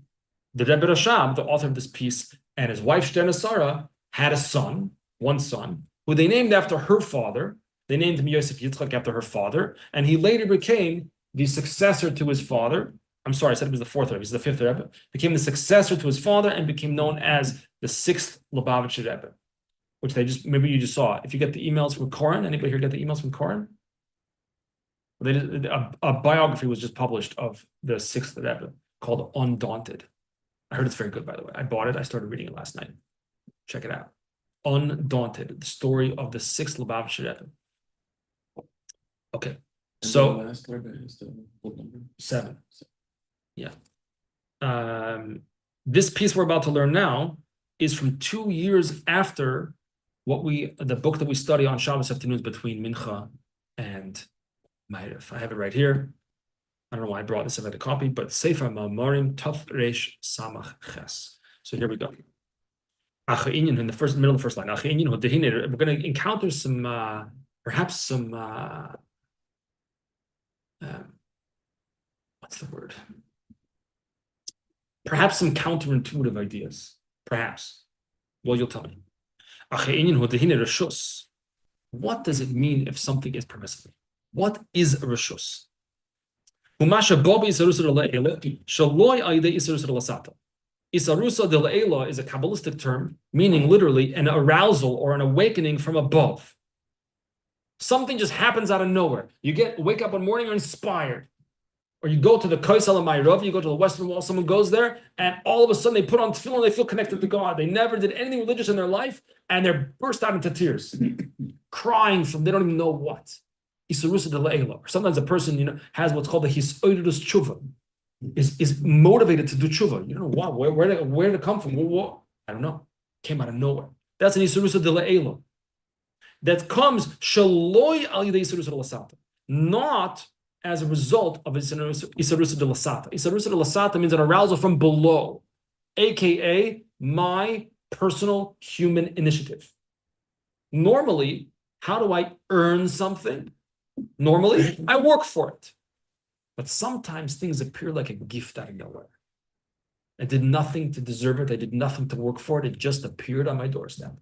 the Rebbe Rashab, the author of this piece, and his wife Shterna Sara had a son, one son, who they named after her father. They named him Yosef Yitzchak after her father, and he later became the successor to his father. I'm sorry, I said it was the 4th Rebbe, he's the 5th Rebbe. Became the successor to his father and became known as the 6th Lubavitcher Rebbe, which maybe you just saw. If you get the emails from Koren, anybody here get the emails from Koren? A biography was just published of the 6th Rebbe called Undaunted. I heard it's very good, by the way. I bought it. I started reading it last night. Check it out. Undaunted, the story of the 6th Lubavitcher Rebbe. Okay, And so the last Rebbe is the what number? 7. Yeah. This piece we're about to learn now is from 2 years after the book that we study on Shabbos afternoons between Mincha and Maariv. I have it right here. I don't know why I brought this. I had a copy, but Sefer Ma'amarim Taf Reish Samach Ches. So here we go. In the middle of the first line. We're going to encounter some, perhaps some, what's the word? Perhaps some counterintuitive ideas. Perhaps. Well, you'll tell me. What does it mean if something is permissible? What is a reshus? Isarusa de la'ela is a Kabbalistic term, meaning literally an arousal or an awakening from above. Something just happens out of nowhere. You wake up one morning, you're inspired. Or you go to the Kaisel of Maariv, you go to the Western Wall, someone goes there, and all of a sudden they put on tefillin, they feel connected to God. They never did anything religious in their life, and they're burst out into tears, crying from they don't even know what. Isarusa de la'ela. Sometimes a person, has what's called the hisoidus tshuva. Is motivated to do tshuva. You don't know what, where did it come from? What? I don't know. Came out of nowhere. That's an isarusa de la'ela. That comes shaloi al yidei isarusa de lasata, not as a result of isarusa de lasata. Isarusa de lasata means an arousal from below, aka my personal human initiative. Normally, how do I earn something? Normally, I work for it. But sometimes things appear like a gift out of nowhere. I did nothing to deserve it. I did nothing to work for it. It just appeared on my doorstep.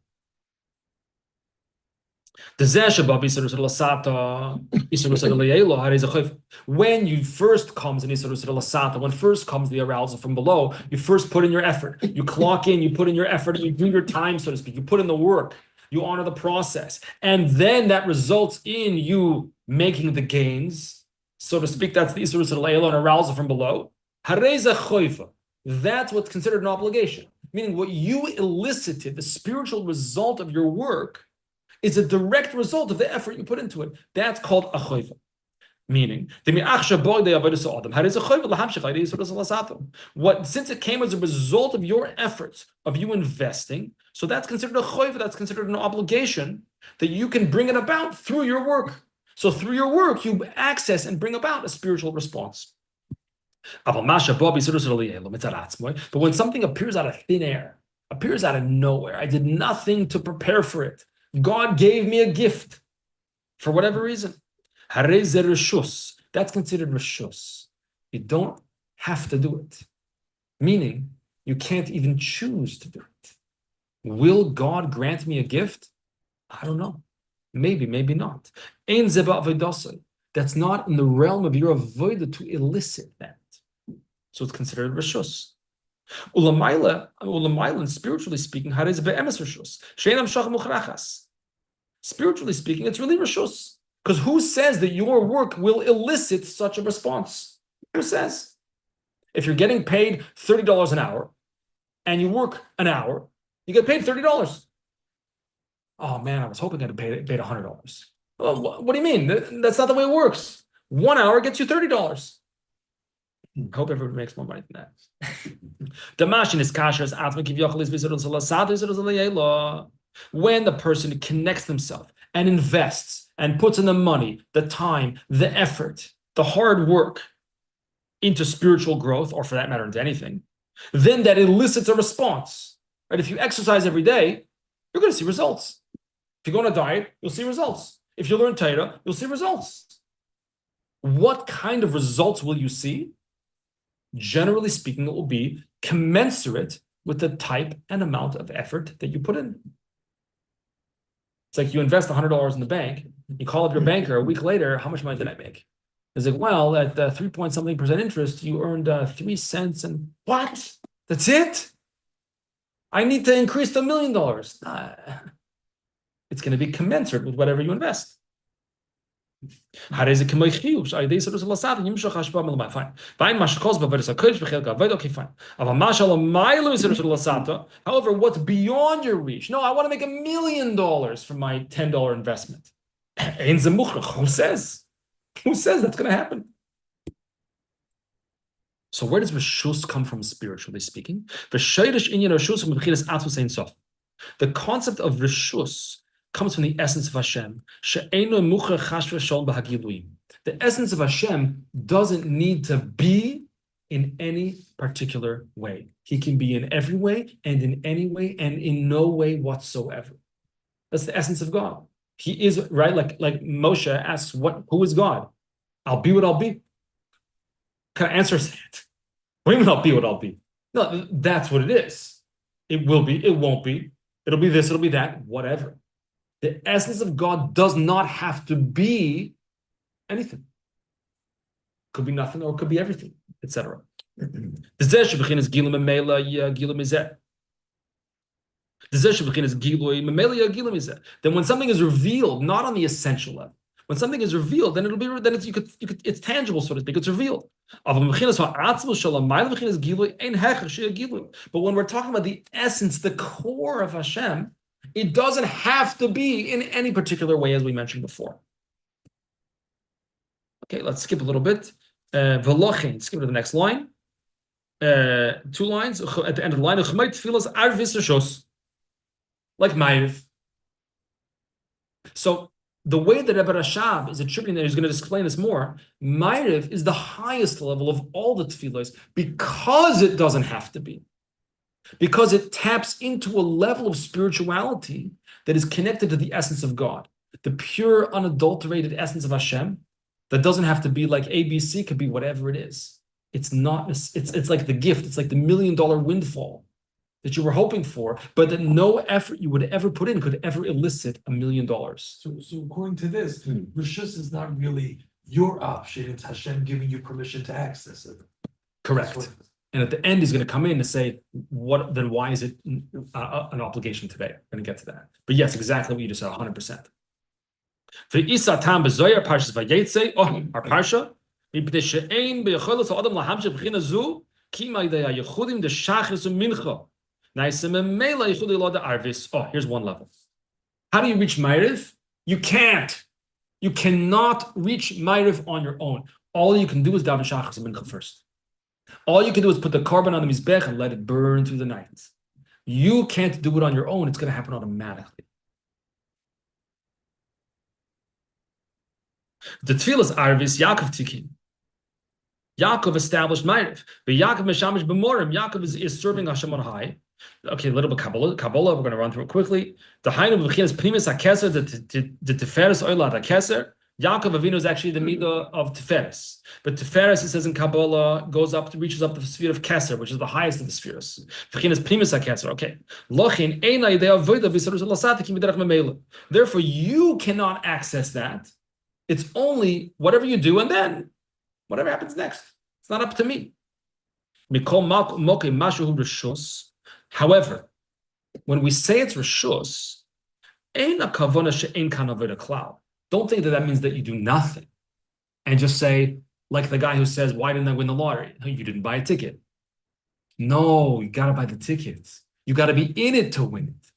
When you first comes in when first comes the arousal from below, you first put in your effort. You clock in, you put in your effort, and you do your time, so to speak. You put in the work. You honor the process. And then that results in you making the gains. So to speak, that's the Isra Le'ela, an arousal from below. That's what's considered an obligation. Meaning what you elicited, the spiritual result of your work, is a direct result of the effort you put into it. That's called a choiva. Meaning, since it came as a result of your efforts, of you investing, so that's considered a choiva, that's considered an obligation that you can bring it about through your work. So through your work, you access and bring about a spiritual response. But when something appears out of thin air, appears out of nowhere, I did nothing to prepare for it. God gave me a gift for whatever reason. That's considered reshus. You don't have to do it. Meaning, you can't even choose to do it. Will God grant me a gift? I don't know. Maybe, maybe not. That's not in the realm of your avodah to elicit that. So it's considered reshus. Ulamaila, spiritually speaking, spiritually speaking, it's really reshus. Because who says that your work will elicit such a response? Who says? If you're getting paid $30 an hour and you work an hour, you get paid $30. Oh man, I was hoping I'd paid $100. Well, what do you mean? That's not the way it works. 1 hour gets you $30. I hope everyone makes more money than that. When the person connects themselves and invests and puts in the money, the time, the effort, the hard work into spiritual growth, or for that matter, into anything, then that elicits a response. Right? If you exercise every day, you're going to see results. If you go on a diet, you'll see results. If you learn Torah, you'll see results. What kind of results will you see? Generally speaking, it will be commensurate with the type and amount of effort that you put in. It's like you invest $100 in the bank, you call up your banker a week later, how much money did I make? It's like, well, at 3.something% interest, you earned 3 cents and what? That's it? I need to increase to $1 million. It's going to be commensurate with whatever you invest. Okay, fine. However, what's beyond your reach? No, I want to make $1 million from my $10 investment. Who says? Who says that's going to happen? So where does reshus come from, spiritually speaking? The concept of reshus comes from the essence of Hashem. The essence of Hashem doesn't need to be in any particular way. He can be in every way and in any way and in no way whatsoever. That's the essence of God. He is, right? Like Moshe asks, who is God? I'll be what I'll be. Kind of answers that. What do you mean I'll be what I'll be? No, that's what it is. It will be, it won't be. It'll be this, it'll be that, whatever. The essence of God does not have to be anything. Could be nothing or it could be everything, etc. Then when something is revealed, not on the essential level, when something is revealed, then it's tangible, so to speak, it's revealed. But when we're talking about the essence, the core of Hashem, it doesn't have to be in any particular way, as we mentioned before. Okay, let's skip a little bit. Skip to the next line. 2 lines at the end of the line. Like Maariv. So the way that Rebbe Rashab is attributing that, he's going to explain this more. Maariv is the highest level of all the tefillos because it doesn't have to be. Because it taps into a level of spirituality that is connected to the essence of God, the pure, unadulterated essence of Hashem, that doesn't have to be like ABC, could be whatever it is. It's not, it's like the gift, it's like the $1 million windfall that you were hoping for, but that no effort you would ever put in could ever elicit $1 million. So according to this, Rishus is not really your option, it's Hashem giving you permission to access it. Correct. And at the end, he's going to come in and say, "What? Then why is it an obligation today?" I'm going to get to that. But yes, exactly what you just said, 100%. For Isa Tam Bezoyer Parshas Vayetze, our parsha, mipnei she'ein beyacholos ha'adam lahamsheh b'china zu ki ma'idei ha'yechudim de Shacharis u'mincha na'isem emela yechudi lo de arvis. Here's one level. How do you reach Maariv? You can't. You cannot reach Maariv on your own. All you can do is daven Shacharis and mincha first. All you can do is put the carbon on the mizbech and let it burn through the night. You can't do it on your own. It's going to happen automatically. The tefillas Arvis Yaakov Tikin. Yaakov established Maariv. But Yaakov Meshamish B'morim. Yaakov is serving Hashem on high. Okay, a little bit Kabbalah. We're going to run through it quickly. The Hainu B'chinas Primus HaKeser, the Tiferes Oila HaKeser. Yaakov Avinu is actually the midah of Tiferes. But Tiferes, it says in Kabbalah, reaches up to the sphere of Keser, which is the highest of the spheres. V'chinas Primus HaKeser. Okay. Lochin Eina Yidei Avoda B'Yisarus L'Lasatikim B'derech Memela. Therefore, you cannot access that. It's only whatever you do, and then whatever happens next. It's not up to me. However, when we say it's reshus, don't think that means that you do nothing and just say, like the guy who says, "Why didn't I win the lottery?" You didn't buy a ticket. No, you got to buy the tickets. You got to be in it to win it.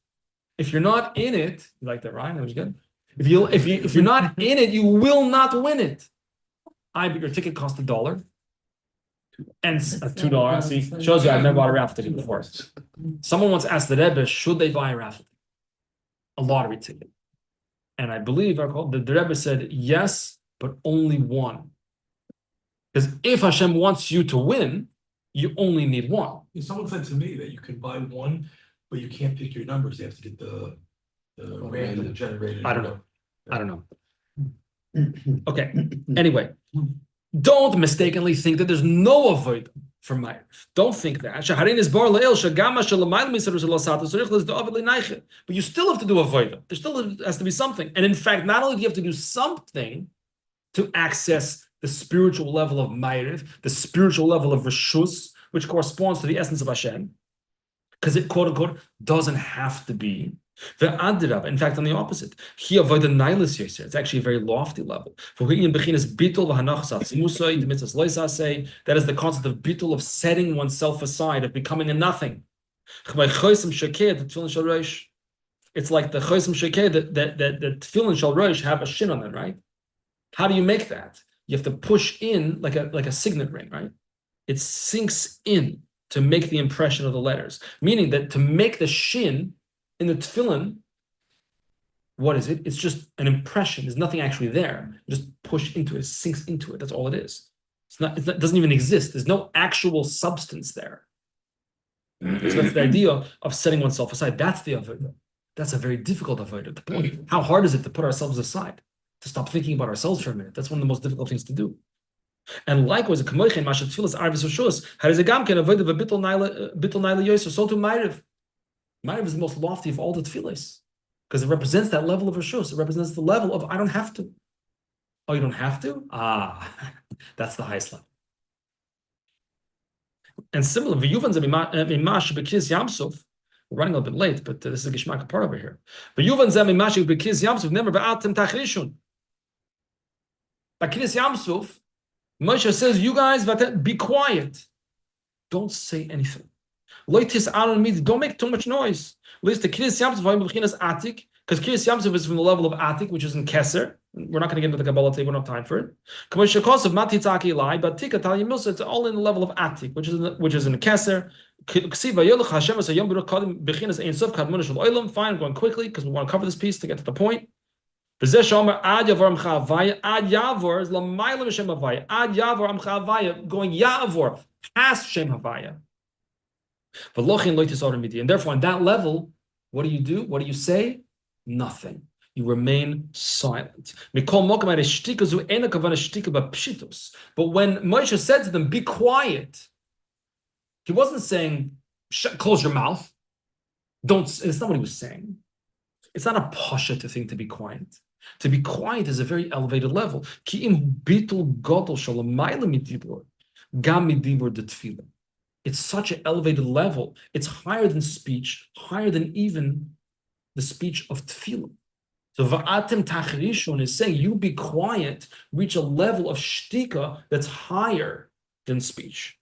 If you're not in it, you like that, Ryan? That was good. If you're not in it, you will not win it. But your ticket cost $1 and $2. See, shows you I've never bought a raffle ticket before. Someone once asked the Rebbe, should they buy a raffle ticket, a lottery ticket? And I believe the Rebbe said yes, but only one. Because if Hashem wants you to win, you only need one. Someone said to me that you can buy one, but you can't pick your numbers. You have to get the random generated. I don't know. Okay. Anyway, don't mistakenly think that there's no avoid for Maariv. Don't think that. But you still have to do avoid. There still has to be something. And in fact, not only do you have to do something to access the spiritual level of Maariv, the spiritual level of Rishus, which corresponds to the essence of Hashem, because it, quote unquote, doesn't have to be. In fact, on the opposite, it's actually a very lofty level. That is the concept of bittul, of setting oneself aside, of becoming a nothing. It's like the chosim shekeh that tefillin shel rosh have a shin on them, right? How do you make that? You have to push in like a signet ring, right? It sinks in to make the impression of the letters. Meaning that to make the shin in the tefillin, what is it? It's just an impression. There's nothing actually there. You just push into it, it sinks into it. That's all it is. It doesn't even exist. There's no actual substance there. So that's the idea of setting oneself aside. That's the avodah. That's a very difficult avodah. How hard is it to put ourselves aside? To stop thinking about ourselves for a minute? That's one of the most difficult things to do. And likewise, a kamoichin mashat tefillas arvis u'shus. How does a gamken avodah of a bittul naila yoser? So to Maariv. Maariv is the most lofty of all the tefillas because it represents that level of reshus. It represents the level of I don't have to. Oh, you don't have to? That's the highest level. And similarly, we're running a little bit late, but this is a Gishmak part over here. By Kriyas Yamsuf, Moshe says, you guys, be quiet. Don't say anything. Don't make too much noise. At least the Kriyas Yamsuf, Atik, because Kriyas Yamsuf is from the level of Atik, which is in Keser. We're not going to get into the Kabbalah today, we don't have time for it. But Tika Tali Milsa, it's all in the level of Atik, which is in Keser. Fine, I'm going quickly because we want to cover this piece to get to the point. Ad Yavor is Lamayla Shem Havaya. Ad Yavor Amcha Havaya, going Yavor, past Shem Havaya. And therefore, on that level, what do you do? What do you say? Nothing. You remain silent. But when Moshe said to them, be quiet, he wasn't saying, close your mouth. It's not what he was saying. It's not a pasha to think to be quiet. To be quiet is a very elevated level. It's such an elevated level. It's higher than speech, higher than even the speech of tefillah. So va'atem tachrishon is saying you be quiet, reach a level of shtika that's higher than speech.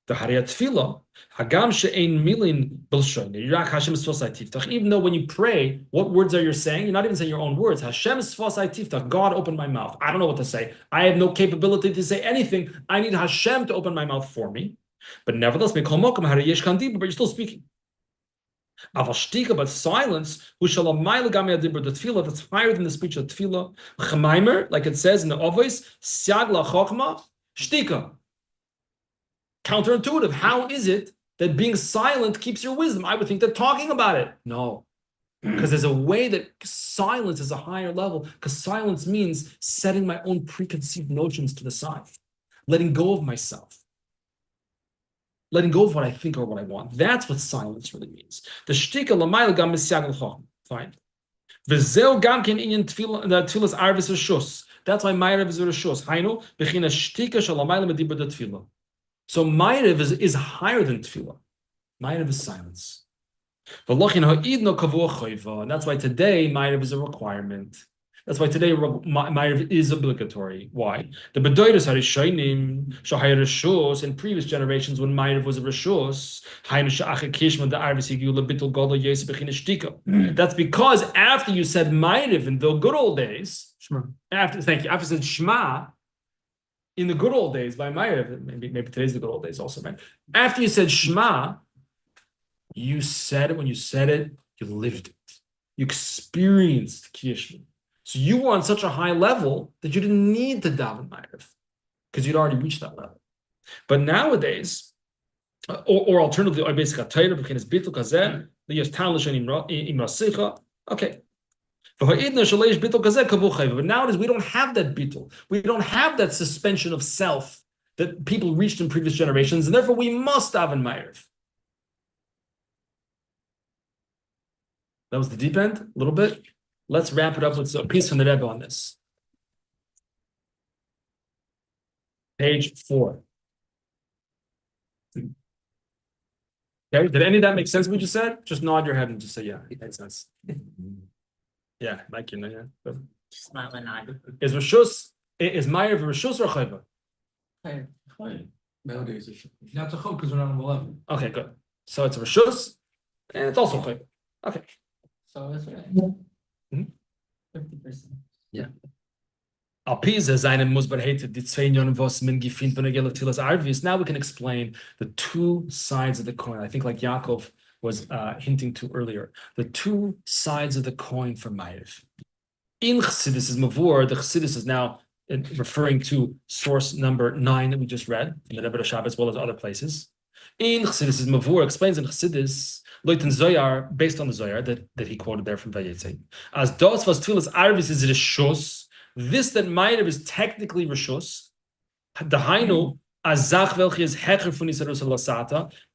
The hariyat tefillah hagam she'ein milin b'lshon yirak Hashem sfosai tiftach. Even though when you pray, what words are you saying? You're not even saying your own words. Hashem sfosai tiftach. God opened my mouth. I don't know what to say. I have no capability to say anything. I need Hashem to open my mouth for me. But nevertheless, but you're still speaking. But silence, the tefillah that's higher than the speech of tefillah. Like it says in the Ovois, siag la chokma shtika. Counterintuitive. How is it that being silent keeps your wisdom? I would think they're talking about it. No. Because there's a way that silence is a higher level. Because silence means setting my own preconceived notions to the side. Letting go of myself. Letting go of what I think or what I want. That's what silence really means. The shtika lamayla gam misyag l'chochem. Fine. V'zeu gam ken inyan tefillas arvis reshus. That's why Maariv is reshus. Hainu b'china shtika shalamayla medibur de tefillah. So Maariv is higher than tefillah. Maariv is silence. And that's why today Maariv is a requirement. That's why today Maariv is obligatory. Why? The Bedoides Harishonim, Shahai Reshus, in previous generations when Maariv was a Reshus, that's because after you said Maariv in the good old days, after you said Shema, in the good old days by Maariv, maybe today's the good old days also, right? After you said Shema, you said it, when you said it, you lived it. You experienced Kiyashma. So you were on such a high level that you didn't need to daven Maariv because you'd already reached that level. But nowadays, or alternatively, okay. But nowadays we don't have that bittul. We don't have that suspension of self that people reached in previous generations, and therefore we must daven Maariv. That was the deep end, a little bit. Let's wrap it up with a piece from the Rebbe on this. Page 4. Okay, did any of that make sense what we just said? Just nod your head and just say, yeah, it makes sense. Yeah, like you know, yeah. Smile and nod. Is Maariv Reshus or Chayva? Nowadays, it's Not to because we're not on the level. Okay, good. So it's a Reshus, and it's also Chayva. Okay. So that's right. 50%. Yeah. Now we can explain the two sides of the coin. I think like Yaakov was hinting to earlier. The two sides of the coin for Maariv. In Chassidus is Mavur, the Chassidus is now referring to source number 9 that we just read in the Rebbe Rashab as well as other places. In Chassidus is Mavur explains in Chassidus Loitin Zoyar, based on the Zoyar that he quoted there from Vayetze. As dos was tefillas arvis is reshus. This that Maariv is technically reshus. The hainu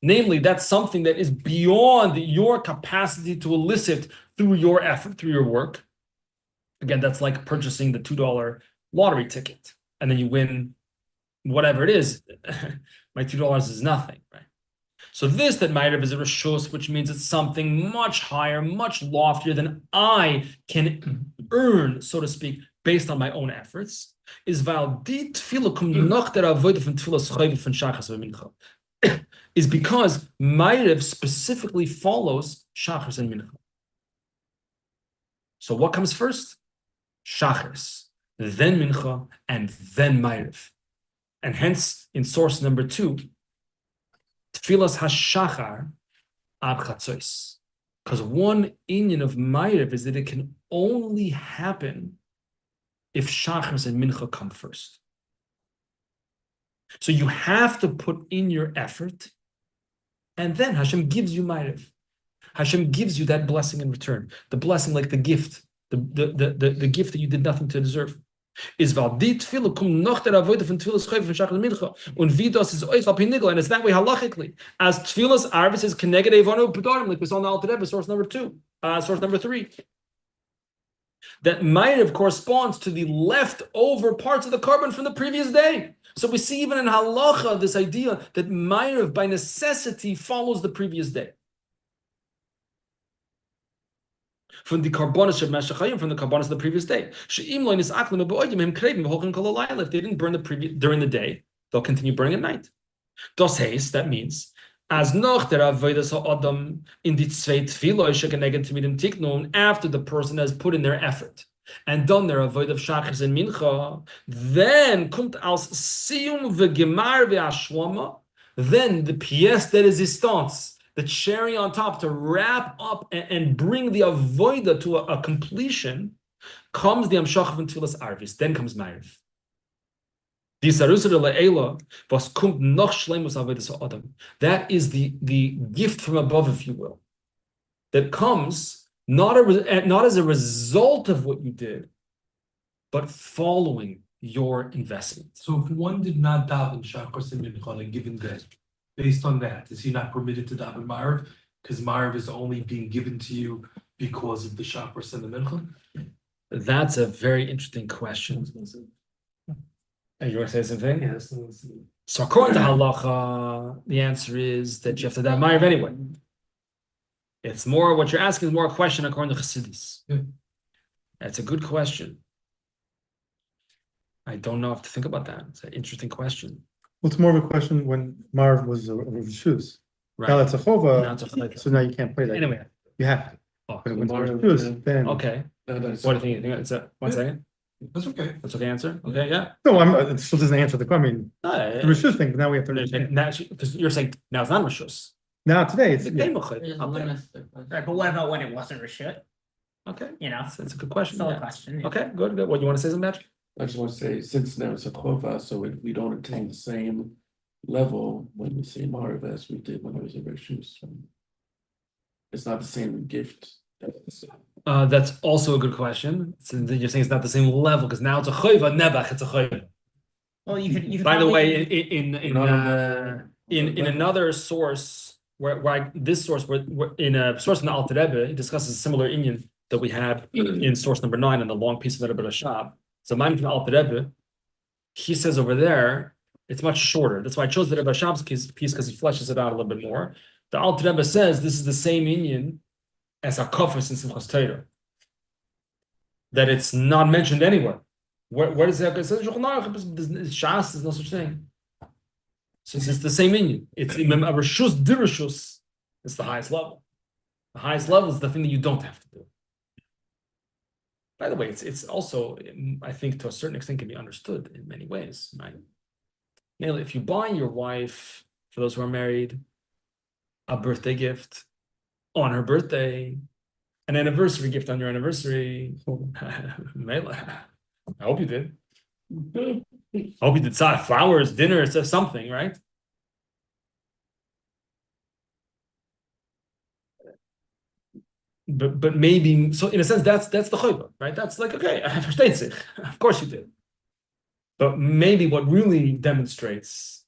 Namely, that's something that is beyond your capacity to elicit through your effort, through your work. Again, that's like purchasing the $2 lottery ticket, and then you win whatever it is. My $2 is nothing, right? So this that Maariv is a reshus, which means it's something much higher, much loftier than I can earn, so to speak, based on my own efforts. Is because Maariv specifically follows Shacharis and Mincha. So what comes first? Shacharis, then Mincha, and then Maariv. And hence, in source number 2, Tfilas HaShachar ad Chatzos. Because one inyan of Maariv is that it can only happen if Shacharis and Mincha come first. So you have to put in your effort, and then Hashem gives you Maariv. Hashem gives you that blessing in return. The blessing like the gift, the gift that you did nothing to deserve. Is and it's that way halachically. As tfilas arvis is connected evonu pedorim, like we saw in the Alter Rebbe, source number 3. That Maariv corresponds to the leftover parts of the carbon from the previous day. So we see even in halacha this idea that Maariv by necessity follows the previous day. From the carbonis of Meshachayim, from the carbonis of the previous day. If they didn't burn during the day, they'll continue burning at night. That means as noch der avodas ha'adam in the tzvei tefillah shekeneged tamidim tiknun, after the person has put in their effort and done their avodah of Shacharis and Mincha, then kommt als siyum vegemar ve'ashwama, then the pièce de résistance, the cherry on top to wrap up and bring the avodah to a completion, comes the Amshach and Tfilas Arvis. Then comes Maariv. That is the gift from above, if you will, that comes not as a result of what you did, but following your investment. So if one did not daven Shacharis and Mincha on a given day, based on that, is he not permitted to daven Maariv? Because Maariv is only being given to you because of the Shacharis and the Mincha? That's a very interesting question. You want to say something? Yes. So according to halacha, the answer is that you have to daven Maariv anyway. It's more, what you're asking is more a question according to Chassidus. That's a good question. I don't know if to think about that. It's an interesting question. Well, it's more of a question when Maariv was a reshus. Right. Now that's a chova, Now it's a chova. so now you can't play that. Anyway. You have to. Oh, But when it's Maariv, reshus, then. okay. What do you think? It's a, one second. That's okay. That's okay answer? Okay, yeah. No, it still doesn't answer the question. I mean, the reshus thing, but now we have to understand. Because you're saying now it's not Rishus. Now today it's. It's Yeah. Right, but what about when it wasn't Rashut? Okay. You know, That's a good question. still a Yeah. question. Yeah. Okay, good. What you want to say, something, Patrick? I just want to say, since now it's a chova, so we don't attain the same level when we say Maariv as we did when it was a reshus. It's not the same gift. That's also a good question. So you're saying it's not the same level because now it's a chayva, nebach, it's a chayva. Well, you could By the probably- way, in another source this source where in a source in the Alter Rebbe, it discusses a similar inyan that we had in source number 9 in the long piece of the Rebbe Rashab. So mine from the Alter Rebbe, he says over there it's much shorter. That's why I chose the Rebbe Rashab's piece because he fleshes it out a little bit more. The Alter Rebbe says this is the same inyan as a kofus in Simchas Torah, that it's not mentioned anywhere. Where does that go? It says Shas, there's no such thing. So it's the same inyan. It's a reshus direshus. It's the highest level. The highest level is the thing that you don't have to do. By the way, it's also, I think, to a certain extent, can be understood in many ways, right? Mainly, if you buy your wife, for those who are married, a birthday gift on her birthday, an anniversary gift on your anniversary, I hope you did. I hope you did flowers, dinner, something, right? But maybe, so in a sense, that's the chayva, right? That's like, okay, I versteht sich. Of course you did. But maybe what really demonstrates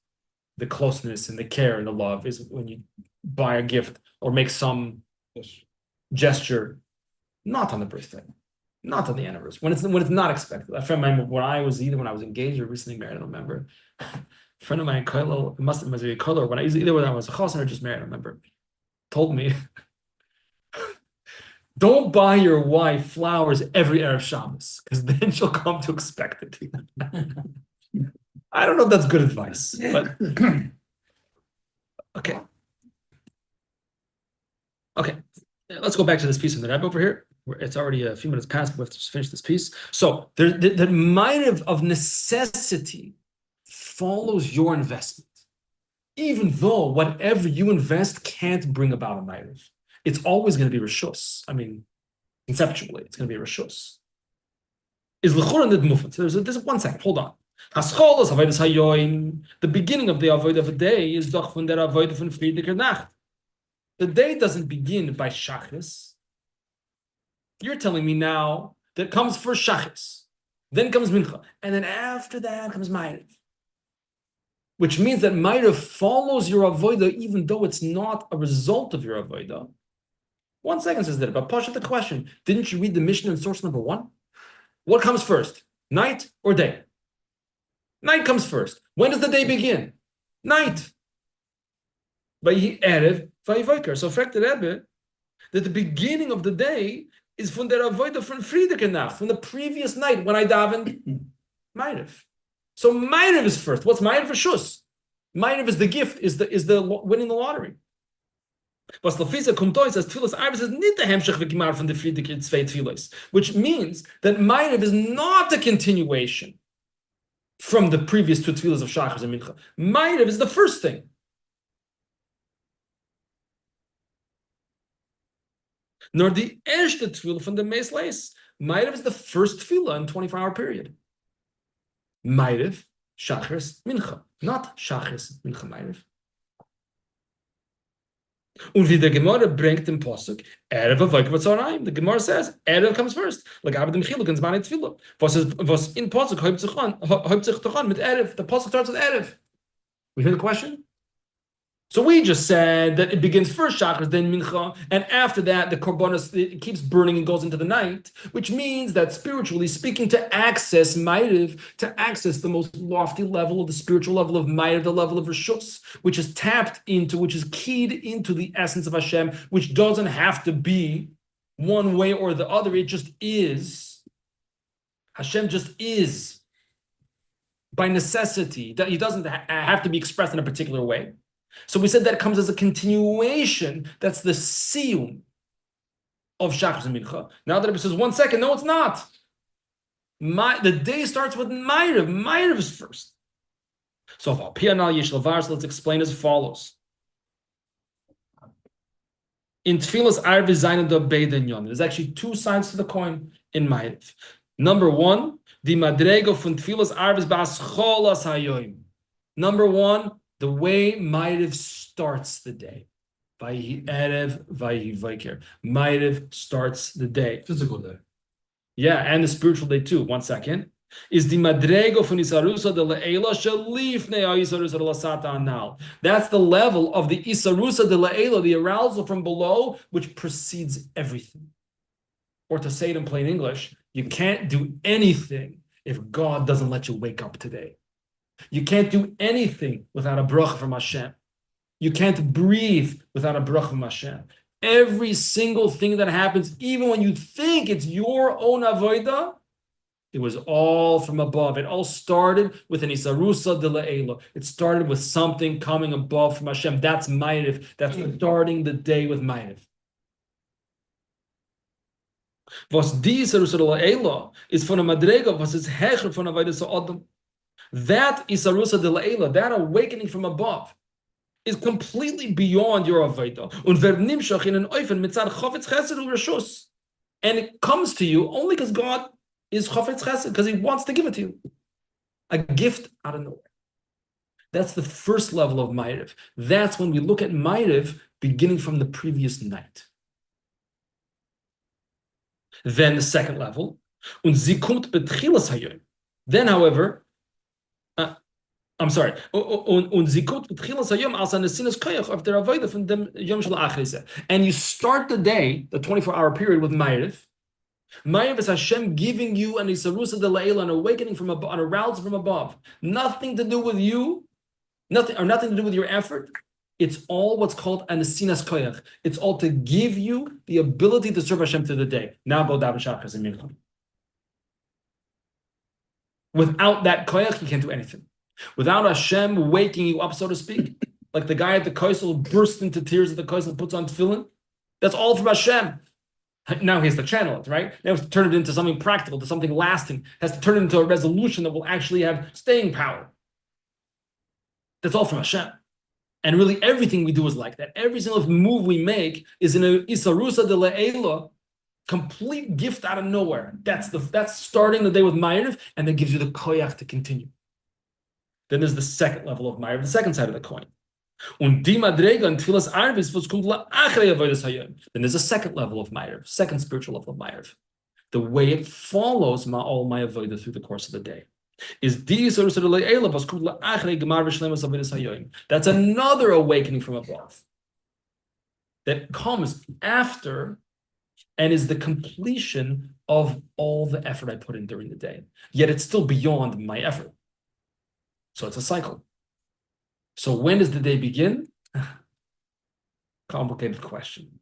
the closeness and the care and the love is when you buy a gift or make some gesture, not on the birthday, not on the anniversary, when it's not expected. A friend of mine, when I was engaged or recently married, I don't remember. A friend of mine, Koilo, it must have been a Koilo, when I was a chassan or just married, I don't remember, told me, don't buy your wife flowers every Erev Shabbos, because then she'll come to expect it. I don't know if that's good advice, but okay. Okay, let's go back to this piece from the Rebbe over here. It's already a few minutes past, but we have to just finish this piece. So the Maariv of necessity follows your investment, even though whatever you invest can't bring about a Maariv. It's always going to be Rishus. I mean, conceptually, it's going to be Rishus. Is l'chura nid mufat. There's 1 second, hold on. Hascholas avodas hayoim. The beginning of the avodah of a day is doch von der avodah von friedlicher Nacht. The day doesn't begin by Shacharis. You're telling me now that comes first Shacharis, then comes Mincha, and then after that comes Maariv. Which means that Maariv follows your avodah even though it's not a result of your avodah. 1 second says that, but Pasha the question, didn't you read the Mishnah in source number 1? What comes first, night or day? Night comes first. When does the day begin? Night. Vayhi Erev, Vayhi Vaiker. So fragt the Rebbe that the beginning of the day is from the avodah from Friedrich Nacht, from the previous night when I davened Maariv. So Maariv is first. What's Maariv for Shus? Maariv is the gift, is the winning the lottery. Was Lafisa Kumtoi says Tfilas Arvis is nicht der Hemshech v'gimar from the Friedrich Tzvei Tfilas, which means that Maariv is not a continuation from the previous 2 Tfilas of Shacharis and Mincha. Maariv is the first thing. Nor the erste tefillah from the Meis Leis. Maariv is the first tefillah in 24-hour period. Maariv, Shacharis, Mincha, not Shacharis, Mincha, Maariv. Und wie der Gemara bringt den Posuk, Erev Avodah V'Tzoraim. The Gemara says, Erev comes first. Like Abed Mechiluk and Zmanei Tefillah. Was in Posuk Hoib sich doch an mit Erev. The Posuk starts with Erev. We hear the question? So we just said that it begins first Shacharis, then Mincha, and after that the Korbanos, it keeps burning and goes into the night, which means that spiritually speaking, to access Maariv, to access the most lofty level of the spiritual level of Maariv, the level of Rishus, which is tapped into, which is keyed into the essence of Hashem, which doesn't have to be one way or the other, it just is. Hashem just is. By necessity, that he doesn't have to be expressed in a particular way. So we said that comes as a continuation. That's the siyum of Shacharis and Mincha. Now that it says 1 second, no, it's not. The day starts with Maariv. Maariv is first. So let's explain as follows. In Tfilas Arv Zayin do Beiden Yon, there's actually 2 sides to the coin in Maariv. Number 1, the madrego from Tfilas Arv is bas cholas hayoim. Number 1. The way Maariv starts the day. Vayhi Erev, Vayhi Vaiker. Maariv starts the day. Physical day. Yeah, and the spiritual day too. 1 second. Is the Madrego from Isarusa de La'ela Shalifne Isarusa de Lasata Anal. That's the level of the Isarusa de La'ela, the arousal from below, which precedes everything. Or to say it in plain English, you can't do anything if God doesn't let you wake up today. You can't do anything without a bracha from Hashem. You can't breathe without a bracha from Hashem. Every single thing that happens, even when you think it's your own avodah, it was all from above. It all started with an isarusa de la'ela. It started with something coming above from Hashem. That's Maariv. That's starting the day with Maariv. Was die isarusa de la'ela is von a madrega, was is hecher von avodah sa'adam. That isarusa de la'ela, that awakening from above, is completely beyond your avodah. And it comes to you only because God is chafetz chesed, because He wants to give it to you. A gift out of nowhere. That's the first level of Maariv. That's when we look at Maariv beginning from the previous night. Then the second level, und sie kommt betchilas hayom. Then, however, I'm sorry. Und sie kommt mit Chilas Hayom als eine Sinnes Koyach auf der Avodah von dem Yom Shel Achrise. And you start the day, the 24-hour period, with Maariv. Maariv is Hashem giving you an Isarusa de La'ela, an awakening from above, an arousal from above. Nothing to do with you, nothing to do with your effort. It's all what's called an Sinas Koyach. It's all to give you the ability to serve Hashem through the day. Now go daven Shacharis and Mincha. Without that Koyach, you can't do anything. Without Hashem waking you up, so to speak, like the guy at the Kaisel bursts into tears at the Kaisel, puts on tefillin, that's all from Hashem. Now he has to channel it, right? Now he has to turn it into something practical, to something lasting. He has to turn it into a resolution that will actually have staying power. That's all from Hashem. And really everything we do is like that. Every single move we make is in a Isarusa de Le'ela, complete gift out of nowhere. That's starting the day with Maariv, and that gives you the koyach to continue. Then there's the second level of Maariv, the second side of the coin. Then there's a second level of Maariv, second spiritual level of Maariv. The way it follows all my avodah through the course of the day is that's another awakening from above that comes after and is the completion of all the effort I put in during the day. Yet it's still beyond my effort. So it's a cycle. So when does the day begin? Complicated question.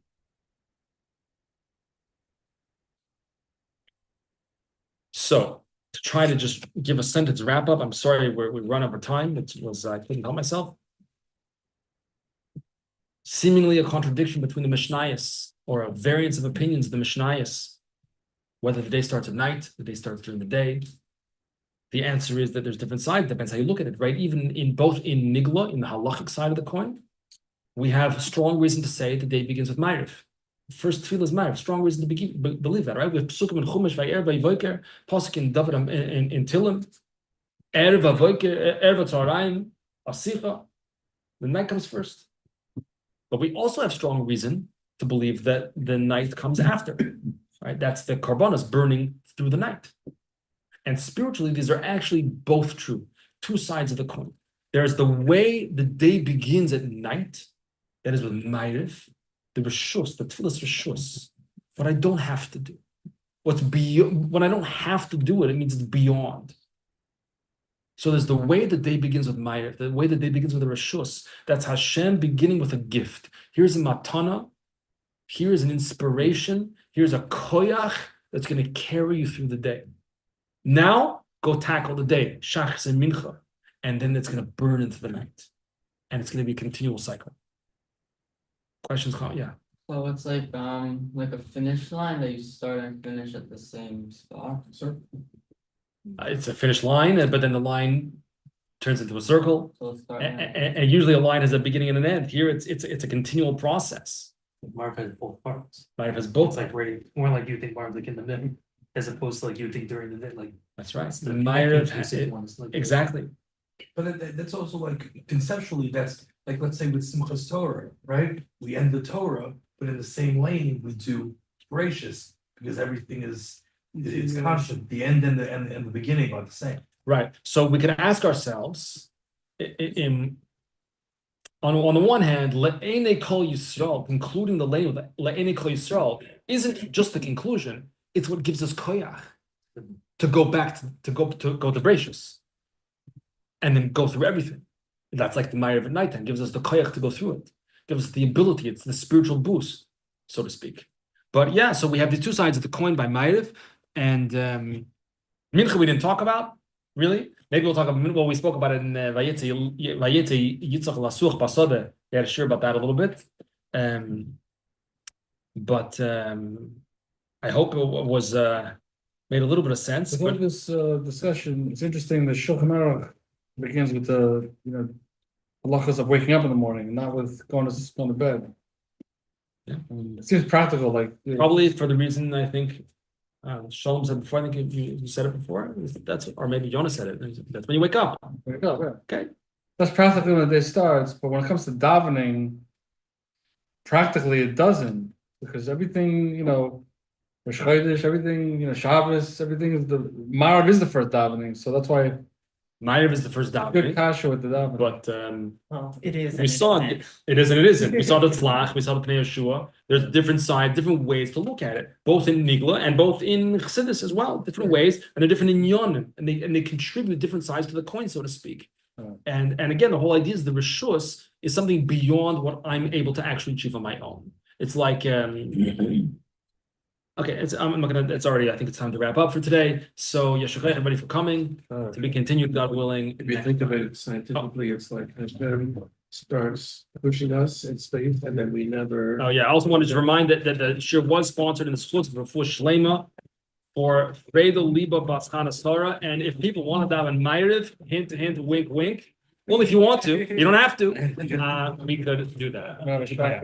So to try to just give a sentence wrap up, I'm sorry we run over time. I couldn't help myself. Seemingly a contradiction between the Mishnayos, or a variance of opinions of the Mishnayos, whether the day starts at night, the day starts during the day. The answer is that there's different sides, depends how you look at it, right? Even in Nigla, in the halachic side of the coin, we have strong reason to say the day begins with Maariv. First tefillah is Maariv, strong reason to believe that, right? With Psukim and Chumash, Vay'er, Vayvoker, Pasuk in David in Tillim, Erev Vayvoker, Erev Tzarayim, Asicha, the night comes first. But we also have strong reason to believe that the night comes after, right? That's the karbanos burning through the night. And spiritually, these are actually both true, two sides of the coin. There's the way the day begins at night, that is with Maariv, the Rishus, the Tfilas Rishus, what I don't have to do. What's beyond, when I don't have to do it, it means it's beyond. So there's the way the day begins with Maariv, the way the day begins with the Rishus. That's Hashem beginning with a gift. Here's a matana, here's an inspiration, here's a koyach that's going to carry you through the day. Now, go tackle the day, Shacharis and Mincha, and then it's going to burn into the night. And it's going to be a continual cycle. Questions? Yeah. So it's like a finish line that you start and finish at the same spot. Sir? It's a finish line, but then the line turns into a circle. So it's And usually a line has a beginning and an end. Here, it's a continual process. Maariv has both parts. Maariv has both. It's like more like you think Maariv like in the middle, as opposed to like you think during the day. Like that's right. The Maariv has it. Exactly. But that's also like conceptually, that's like, let's say with Simchas Torah, right? We end the Torah, but in the same lane we do gracious, because everything it's constant. The end and the beginning are the same. Right. So we can ask ourselves, on the one hand, Le'enei Kol Yisrael, concluding the lane with Le'enei Kol Yisrael, isn't just the conclusion, it's what gives us koyach to go back to go to gracious. And then go through everything. That's like the Maariv at nighttime, gives us the koyach to go through it, gives us the ability, it's the spiritual boost, so to speak. But yeah, so we have the two sides of the coin by Maariv, and Mincha we didn't talk about, really. Maybe we'll talk about, well, we spoke about it in Vayetze Yitzchak Lasuch Basode. We had a share about that a little bit. But I hope it was made a little bit of sense. Within this discussion, it's interesting that Shulchan Aruch begins with the halachas of waking up in the morning, not with going to bed. Yeah. It seems practical, like probably for the reason I think Shalom said before. I think you said it before. That's, or maybe Jonah said it. That's when you wake up. Wake up, yeah. Okay. That's practically when the day starts, but when it comes to davening, practically it doesn't, because everything, Rosh Chodesh, everything, Shabbos, everything is the Maariv is the first davening, so that's why Maariv is the first Good davening, kasha with the davening. but Well, it is. we and saw it it. It is and it isn't. We saw the tzlach, we saw the Pnei Yeshua. There's different sides, different ways to look at it, both in Nigla and both in Chassidus as well. Different ways, and they're different in Yonim, and they contribute different sides to the coin, so to speak. And again, the whole idea is the reshus is something beyond what I'm able to actually achieve on my own. It's like okay, I'm not gonna. It's already. I think it's time to wrap up for today. So Yeshua, everybody for coming. To be continued, God willing. If you think of it scientifically, it's like Hashem starts pushing us in space, and then we never. Oh yeah, I also wanted to remind that the shir was sponsored in the schools for Shlema for Fredo Liba Baschana Sora. And if people want to daven Maariv, hint, wink, wink. Well, if you want to, you don't have to. We could do that. No,